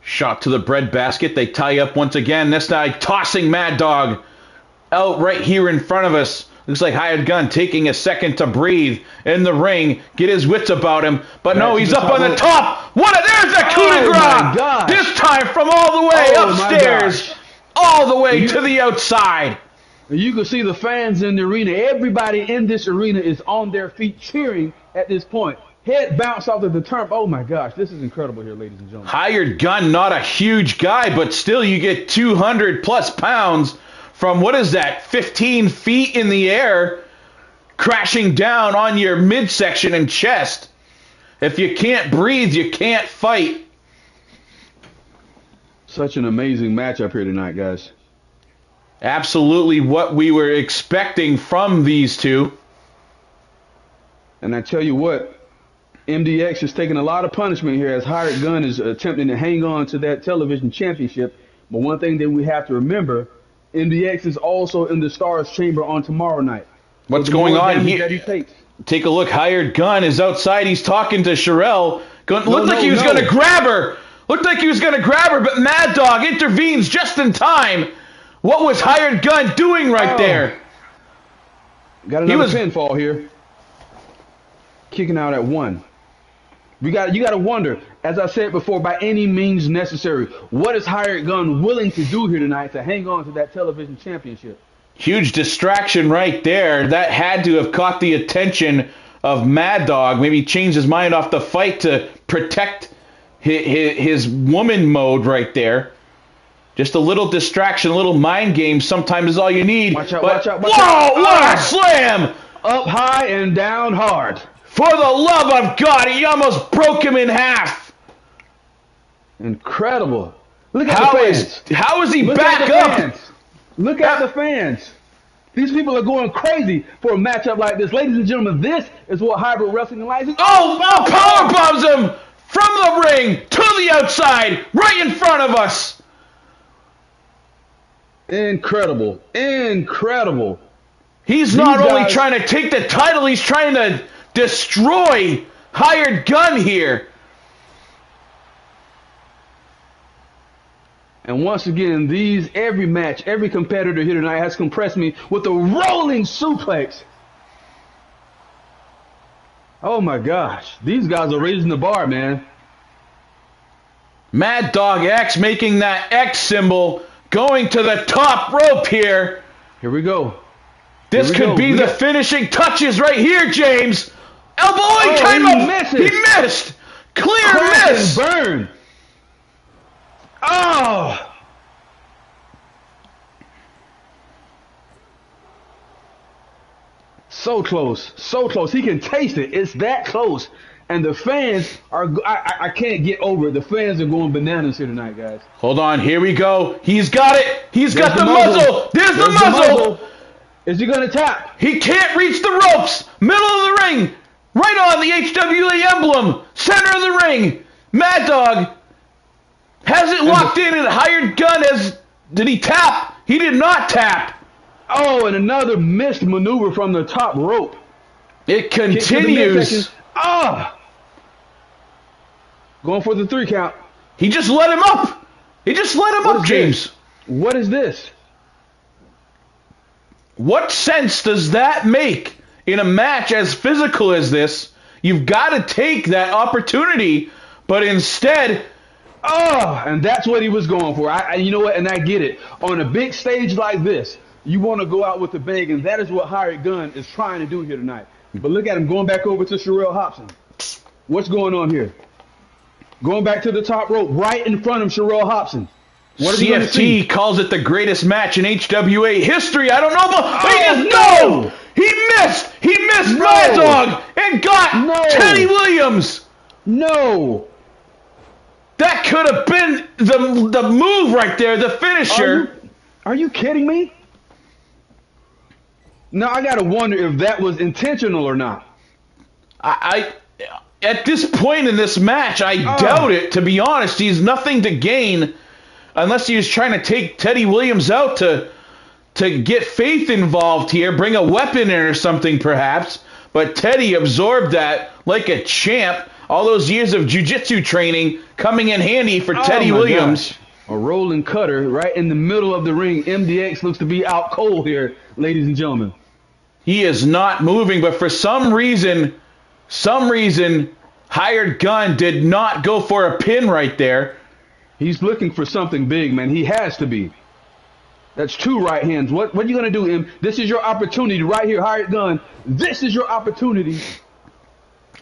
[SPEAKER 1] Shot to the breadbasket. They tie up once again. This time tossing Mad Dog out right here in front of us. Looks like Hired Gun taking a second to breathe in the ring, get his wits about him. But no, he's up on the top. There's a coup de grace. This time from all the way upstairs, all the way to the outside.
[SPEAKER 2] You can see the fans in the arena. Everybody in this arena is on their feet cheering at this point. Head bounce off of the turn. Oh my gosh, this is incredible here, ladies and gentlemen.
[SPEAKER 1] Hired Gun, not a huge guy, but still you get 200 plus pounds from, 15 feet in the air, crashing down on your midsection and chest. If you can't breathe, you can't fight.
[SPEAKER 2] Such an amazing matchup here tonight, guys.
[SPEAKER 1] Absolutely what we were expecting from these two.
[SPEAKER 2] And I tell you what, MDX is taking a lot of punishment here as Hired Gun is attempting to hang on to that television championship. But one thing that we have to remember, MDX is also in the Stars Chamber on tomorrow night.
[SPEAKER 1] What's going on here? Take a look. Hired Gun is outside. He's talking to Sherelle. Looked like he was going to grab her. Looked like he was going to grab her, but Mad Dog intervenes just in time. What was Hired Gun doing right there?
[SPEAKER 2] Got another pinfall here. Kicking out at 1. You got to wonder, as I said before, by any means necessary, what is Hired Gun willing to do here tonight to hang on to that television championship?
[SPEAKER 1] Huge distraction right there. That had to have caught the attention of Mad Dog. Maybe he changed his mind off the fight to protect his woman mode right there. Just a little distraction, a little mind game sometimes is all you need.
[SPEAKER 2] Watch out, watch out.
[SPEAKER 1] Whoa, what a slam!
[SPEAKER 2] Up high and down hard.
[SPEAKER 1] For the love of God, he almost broke him in half.
[SPEAKER 2] Incredible. Look at the fans.
[SPEAKER 1] How is he back up?
[SPEAKER 2] Look at the fans. These people are going crazy for a matchup like this. Ladies and gentlemen, this is what Hybrid Wrestling Alliance is.
[SPEAKER 1] Power bombs him from the ring to the outside, right in front of us.
[SPEAKER 2] Incredible. Incredible.
[SPEAKER 1] He's not only trying to take the title, he's trying to destroy Hired Gun here.
[SPEAKER 2] And once again, every match, every competitor here tonight has compressed me with a rolling suplex. Oh my gosh, these guys are raising the bar, man.
[SPEAKER 1] Mad Dog X making that X symbol, going to the top rope here.
[SPEAKER 2] Here we go.
[SPEAKER 1] This could be the finishing touches right here, James. Elbowing kind of. He missed. Clear miss.
[SPEAKER 2] Burn. Oh. So close. So close. He can taste it. It's that close. And the fans are, I can't get over it. The fans are going bananas here tonight, guys.
[SPEAKER 1] Hold on. Here we go. He's got it. He's got the muzzle. There's the muzzle.
[SPEAKER 2] Is he going to tap?
[SPEAKER 1] He can't reach the ropes. Middle of the ring. Right on the HWA emblem. Center of the ring. Mad Dog has it locked in, and Hired Gun has... Did he tap? He did not tap.
[SPEAKER 2] Oh, and another missed maneuver from the top rope.
[SPEAKER 1] It continues.
[SPEAKER 2] Ah! Going for the 3 count.
[SPEAKER 1] He just let him up. He just let him up, James.
[SPEAKER 2] What is this?
[SPEAKER 1] What sense does that make in a match as physical as this? You've got to take that opportunity, but instead...
[SPEAKER 2] Oh, and that's what he was going for. You know what? And I get it. On a big stage like this, you want to go out with a bang, and that is what Hired Gun is trying to do here tonight. But look at him going back over to Sherelle Hobson. What's going on here? Going back to the top rope, right in front of Sherelle Hobson. What
[SPEAKER 1] CFT calls it the greatest match in HWA history. I don't know, but he missed. He missed Mad Dog and got Teddy Williams.
[SPEAKER 2] No.
[SPEAKER 1] That could have been the move right there, the finisher.
[SPEAKER 2] Are you kidding me? Now I gotta wonder if that was intentional or not.
[SPEAKER 1] I at this point in this match, I doubt it. To be honest, he's nothing to gain unless he was trying to take Teddy Williams out to get Faith involved here, bring a weapon in or something perhaps. But Teddy absorbed that like a champ. All those years of jiu-jitsu training coming in handy for Teddy Williams.
[SPEAKER 2] Gosh. A rolling cutter right in the middle of the ring. MDX looks to be out cold here, ladies and gentlemen.
[SPEAKER 1] He is not moving, but for some reason, Hired Gun did not go for a pin right there.
[SPEAKER 2] He's looking for something big, man. He has to be. That's 2 right hands. What are you going to do, Em? This is your opportunity right here, Hired Gun. This is your opportunity.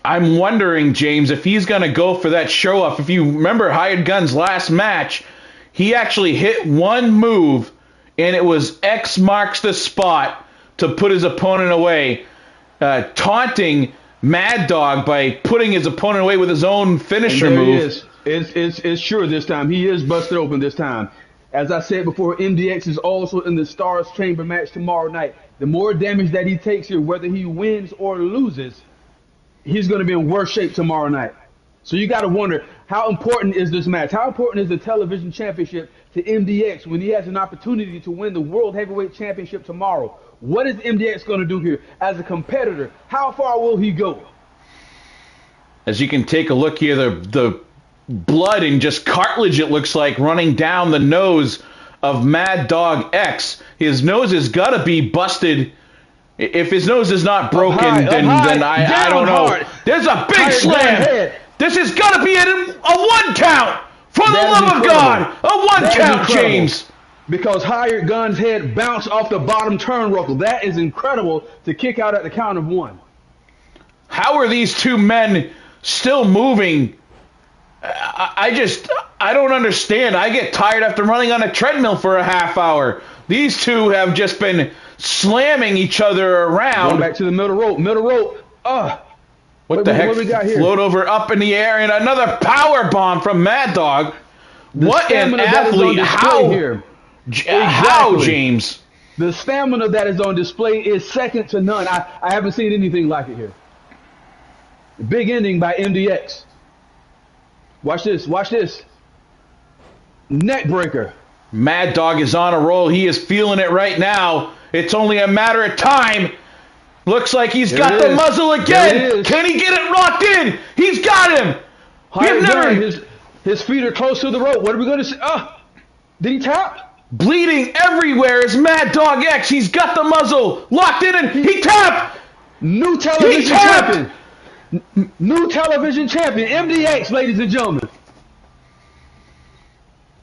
[SPEAKER 1] I'm wondering, James, if he's going to go for that show-off. If you remember Hired Gun's last match, he actually hit one move, and it was X marks the spot to put his opponent away, taunting Mad Dog by putting his opponent away with his own finisher move.
[SPEAKER 2] It's sure this time. He is busted open this time. As I said before, MDX is also in the Stars Chamber match tomorrow night. The more damage that he takes here, whether he wins or loses, he's going to be in worse shape tomorrow night. So you got to wonder, how important is this match? How important is the television championship to MDX when he has an opportunity to win the World Heavyweight Championship tomorrow? What is MDX going to do here as a competitor? How far will he go?
[SPEAKER 1] As you can take a look here, the blood and just cartilage, it looks like, running down the nose of Mad Dog X. His nose has got to be busted. If his nose is not broken, then I don't know. Hard. There's a big slam. This has got to be a 1 count. For the love of God, a 1 count, James.
[SPEAKER 2] Because Hired Gun's head bounced off the bottom turnbuckle. That is incredible to kick out at the count of 1.
[SPEAKER 1] How are these 2 men still moving? I don't understand. I get tired after running on a treadmill for a half hour. These 2 have just been slamming each other around.
[SPEAKER 2] Going back to the middle rope.
[SPEAKER 1] What the heck?
[SPEAKER 2] What we got here?
[SPEAKER 1] Float over up in the air, and another power bomb from Mad Dog. What an athlete. How, James?
[SPEAKER 2] The stamina that is on display is second to none. I haven't seen anything like it here. Big ending by MDX. Watch this. Neck breaker.
[SPEAKER 1] Mad Dog is on a roll. He is feeling it right now. It's only a matter of time. Looks like he's got the muzzle again. Can he get it locked in? He's got him.
[SPEAKER 2] His feet are close to the rope. What are we going to see? Did he tap?
[SPEAKER 1] Bleeding everywhere is Mad Dog X. He's got the muzzle locked in and he tapped!
[SPEAKER 2] New television
[SPEAKER 1] tapped!
[SPEAKER 2] champion. New television champion. MDX, ladies and gentlemen.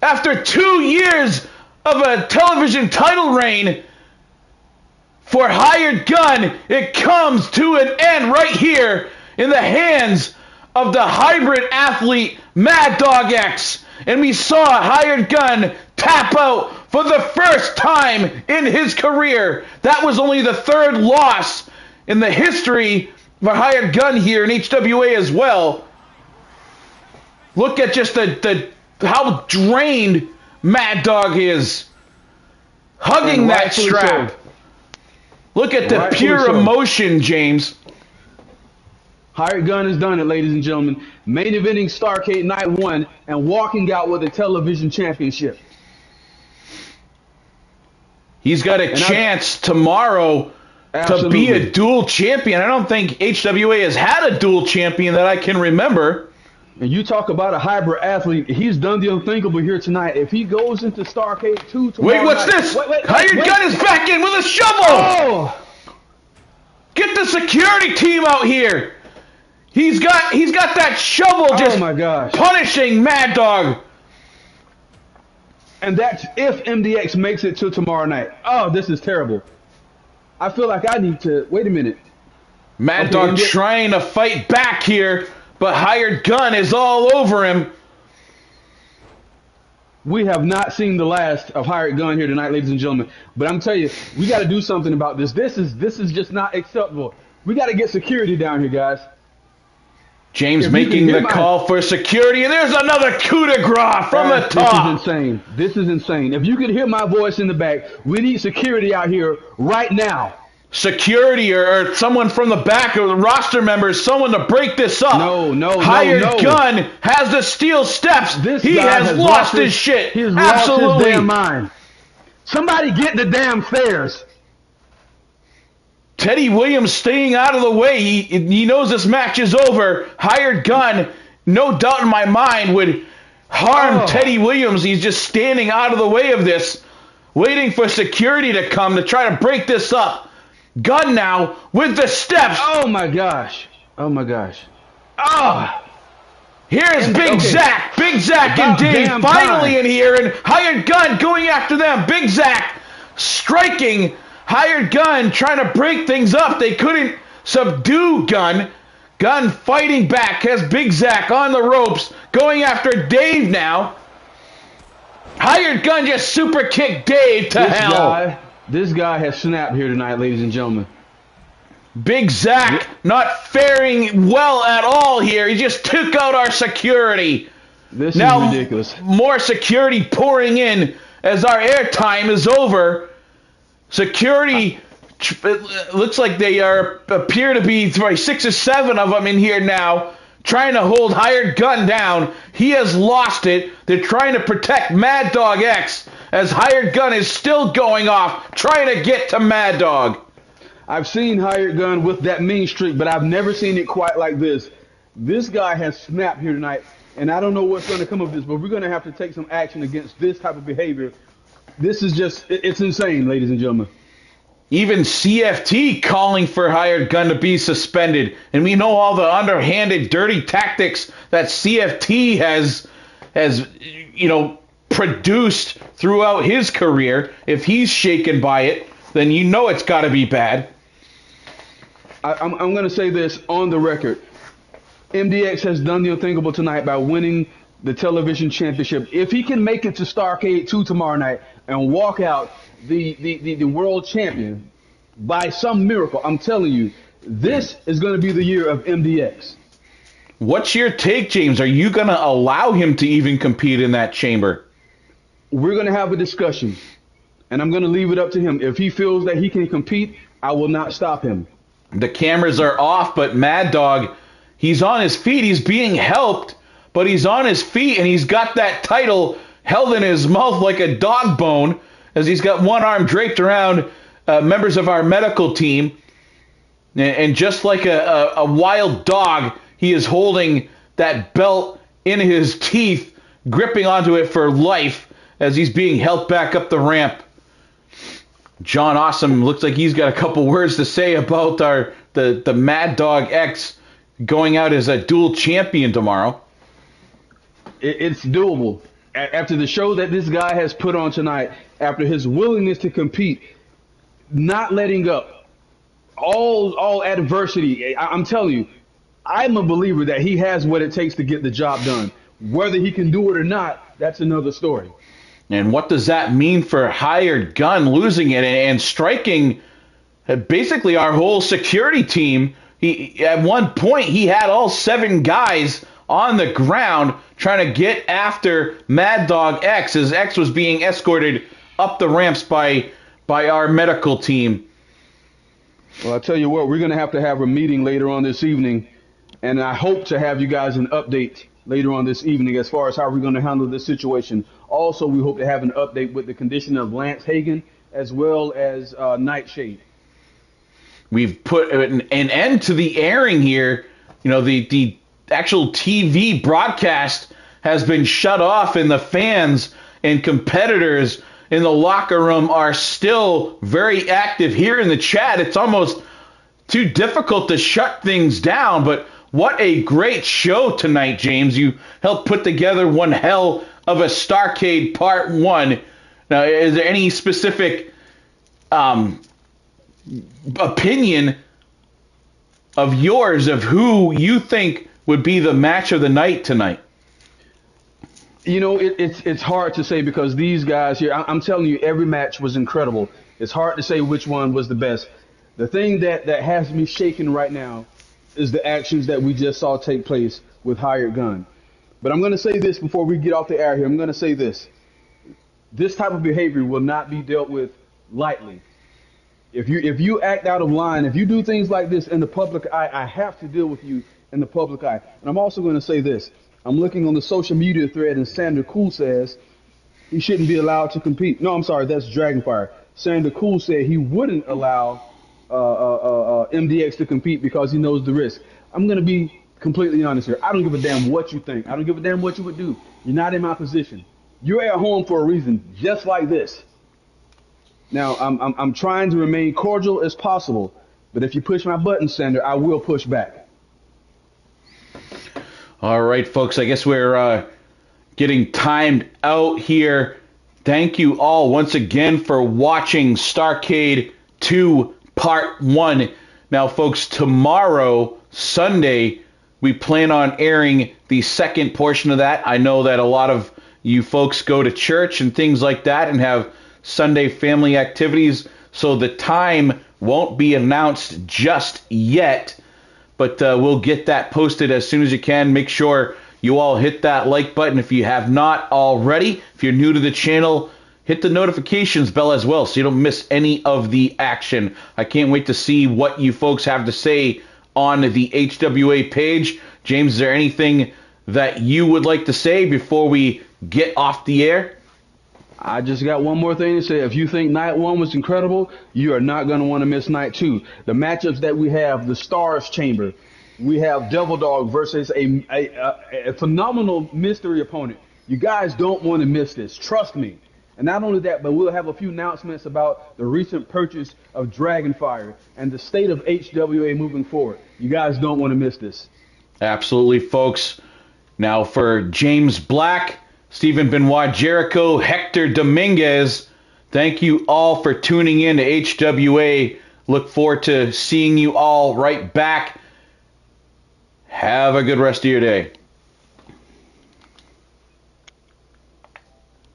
[SPEAKER 1] After 2 years of a television title reign for Hired Gun, it comes to an end right here in the hands of the hybrid athlete Mad Dog X. And we saw Hired Gun tap out for the first time in his career. That was only the third loss in the history of Hired Gun here in HWA as well. Look at just how drained Mad Dog is. Hugging
[SPEAKER 2] And
[SPEAKER 1] that
[SPEAKER 2] rightfully
[SPEAKER 1] strap.
[SPEAKER 2] so.
[SPEAKER 1] Look at the
[SPEAKER 2] Rightfully
[SPEAKER 1] pure
[SPEAKER 2] so.
[SPEAKER 1] emotion, James.
[SPEAKER 2] Hired Gun has done it, ladies and gentlemen. Main eventing STARRCADE Night 1 and walking out with a television championship.
[SPEAKER 1] He's got a chance tomorrow to be a dual champion. I don't think HWA has had a dual champion that I can remember.
[SPEAKER 2] And you talk about a hybrid athlete. He's done the unthinkable here tonight. If he goes into STARRCADE 2 tomorrow
[SPEAKER 1] Wait, what's
[SPEAKER 2] night,
[SPEAKER 1] this?
[SPEAKER 2] Wait,
[SPEAKER 1] Hired Gun is back in with a shovel!
[SPEAKER 2] Oh!
[SPEAKER 1] Get the security team out here! He's got that shovel just
[SPEAKER 2] Oh my gosh.
[SPEAKER 1] punishing Mad Dog.
[SPEAKER 2] And that's if MDX makes it to tomorrow night. Oh, this is terrible. I feel like I need to... Wait a minute.
[SPEAKER 1] Mad
[SPEAKER 2] Okay,
[SPEAKER 1] Dog trying to fight back here, but Hired Gun is all over him.
[SPEAKER 2] We have not seen the last of Hired Gun here tonight, ladies and gentlemen. But I'm telling you, we got to do something about this. This is just not acceptable. We got to get security down here, guys.
[SPEAKER 1] James
[SPEAKER 2] If you
[SPEAKER 1] making
[SPEAKER 2] can hear
[SPEAKER 1] the
[SPEAKER 2] my-
[SPEAKER 1] call for security, and there's another coup de grace from the top.
[SPEAKER 2] This is insane. This is insane. If you could hear my voice in the back, we need security out here right now.
[SPEAKER 1] Security or someone from the back or the roster members, someone to break this up.
[SPEAKER 2] No,
[SPEAKER 1] Hired
[SPEAKER 2] no.
[SPEAKER 1] Gun has the steel steps.
[SPEAKER 2] This
[SPEAKER 1] He
[SPEAKER 2] guy
[SPEAKER 1] has lost his shit.
[SPEAKER 2] He's
[SPEAKER 1] Absolutely.
[SPEAKER 2] lost his damn mind. Somebody get the damn stairs.
[SPEAKER 1] Teddy Williams staying out of the way. He knows this match is over. Hired Gun, no doubt in my mind, would harm Teddy Williams. He's just standing out of the way of this, waiting for security to come to try to break this up. Gun now with the steps.
[SPEAKER 2] Oh my gosh. Oh my gosh.
[SPEAKER 1] Oh. Here's Big
[SPEAKER 2] okay.
[SPEAKER 1] Zach. Big Zach and
[SPEAKER 2] About
[SPEAKER 1] Dave
[SPEAKER 2] damn
[SPEAKER 1] finally
[SPEAKER 2] time.
[SPEAKER 1] in here, and Hired Gun going after them. Big Zach striking Hired Gun, trying to break things up. They couldn't subdue Gun. Gun fighting back, has Big Zach on the ropes, going after Dave now. Hired Gun just super kicked Dave to hell.
[SPEAKER 2] This guy has snapped here tonight, ladies and gentlemen.
[SPEAKER 1] Big Zach not faring well at all here. He just took out our security.
[SPEAKER 2] This
[SPEAKER 1] Now,
[SPEAKER 2] is ridiculous.
[SPEAKER 1] more security pouring in as our airtime is over. Security, it looks like they appear to be 6 or 7 of them in here now, trying to hold Hired Gun down. He has lost it. They're trying to protect Mad Dog X as Hired Gun is still going off, trying to get to Mad Dog.
[SPEAKER 2] I've seen Hired Gun with that mean streak, but I've never seen it quite like this. This guy has snapped here tonight, and I don't know what's going to come of this, but we're going to have to take some action against this type of behavior. This is just, it's insane, ladies and gentlemen.
[SPEAKER 1] Even CFT calling for Hired Gun to be suspended. And we know all the underhanded, dirty tactics that CFT has produced throughout his career. If he's shaken by it, then you know it's got to be bad.
[SPEAKER 2] I'm going to say this on the record. MDX has done the unthinkable tonight by winning the television championship. If he can make it to STARRCADE 2 tomorrow night and walk out the world champion by some miracle, I'm telling you, this is going to be the year of MDX.
[SPEAKER 1] What's your take, James? Are you going to allow him to even compete in that chamber?
[SPEAKER 2] We're going to have a discussion, and I'm going to leave it up to him. If he feels that he can compete, I will not stop him.
[SPEAKER 1] The cameras are off, but Mad Dog, he's on his feet. He's being helped, but he's on his feet, and he's got that title held in his mouth like a dog bone as he's got one arm draped around members of our medical team. And just like a wild dog, he is holding that belt in his teeth, gripping onto it for life as he's being helped back up the ramp. John Awesome looks like he's got a couple words to say about the Mad Dog X going out as a dual champion tomorrow.
[SPEAKER 2] It's doable. After the show that this guy has put on tonight, after his willingness to compete, not letting up, all adversity, I'm telling you, I'm a believer that he has what it takes to get the job done. Whether he can do it or not, that's another story.
[SPEAKER 1] And what does that mean for Hired Gun losing it and striking basically our whole security team? At one point, he had all 7 guys on the ground trying to get after Mad Dog X as X was being escorted up the ramps by our medical team.
[SPEAKER 2] Well, I'll tell you what, we're going to have a meeting later on this evening, and I hope to have you guys an update later on this evening as far as how we're going to handle this situation. Also, we hope to have an update with the condition of Lance Hagen as well as Nightshade.
[SPEAKER 1] We've put an end to the airing here. You know, the actual TV broadcast has been shut off, and the fans and competitors in the locker room are still very active here in the chat. It's almost too difficult to shut things down, but what a great show tonight, James. You helped put together one hell of a STARRCADE Part 1. Now, is there any specific opinion of yours of who you think would be the match of the night tonight?
[SPEAKER 2] You know, it's hard to say because these guys here, I'm telling you, every match was incredible. It's hard to say which one was the best. The thing that has me shaking right now is the actions that we just saw take place with Hired Gun. But I'm going to say this before we get off the air here. I'm going to say this. This type of behavior will not be dealt with lightly. If you act out of line, if you do things like this in the public eye, I have to deal with you in the public eye. And I'm also going to say this. I'm looking on the social media thread, and Sander Cool says he shouldn't be allowed to compete. No, I'm sorry, that's Dragonfire. Sander Cool said he wouldn't allow MDX to compete because he knows the risk. I'm going to be completely honest here. I don't give a damn what you think. I don't give a damn what you would do. You're not in my position. You're at home for a reason, just like this. Now, I'm trying to remain cordial as possible, but if you push my button, Sander, I will push back.
[SPEAKER 1] All right, folks, I guess we're getting timed out here. Thank you all once again for watching STARRCADE 2 Part 1. Now, folks, tomorrow, Sunday, we plan on airing the second portion of that. I know that a lot of you folks go to church and things like that and have Sunday family activities, so the time won't be announced just yet, but we'll get that posted as soon as you can. Make sure you all hit that like button if you have not already. If you're new to the channel, hit the notifications bell as well so you don't miss any of the action. I can't wait to see what you folks have to say on the HWA page. James, is there anything that you would like to say before we get off the air?
[SPEAKER 2] I just got one more thing to say. If you think night 1 was incredible, you are not going to want to miss night 2. The matchups that we have, the Stars Chamber, we have Devil Dog versus a phenomenal mystery opponent. You guys don't want to miss this. Trust me. And not only that, but we'll have a few announcements about the recent purchase of Dragonfire and the state of HWA moving forward. You guys don't want to miss this.
[SPEAKER 1] Absolutely, folks. Now for James Black, Stephen Benoit Jericho, Hector Dominguez, thank you all for tuning in to HWA. Look forward to seeing you all right back. Have a good rest of your day.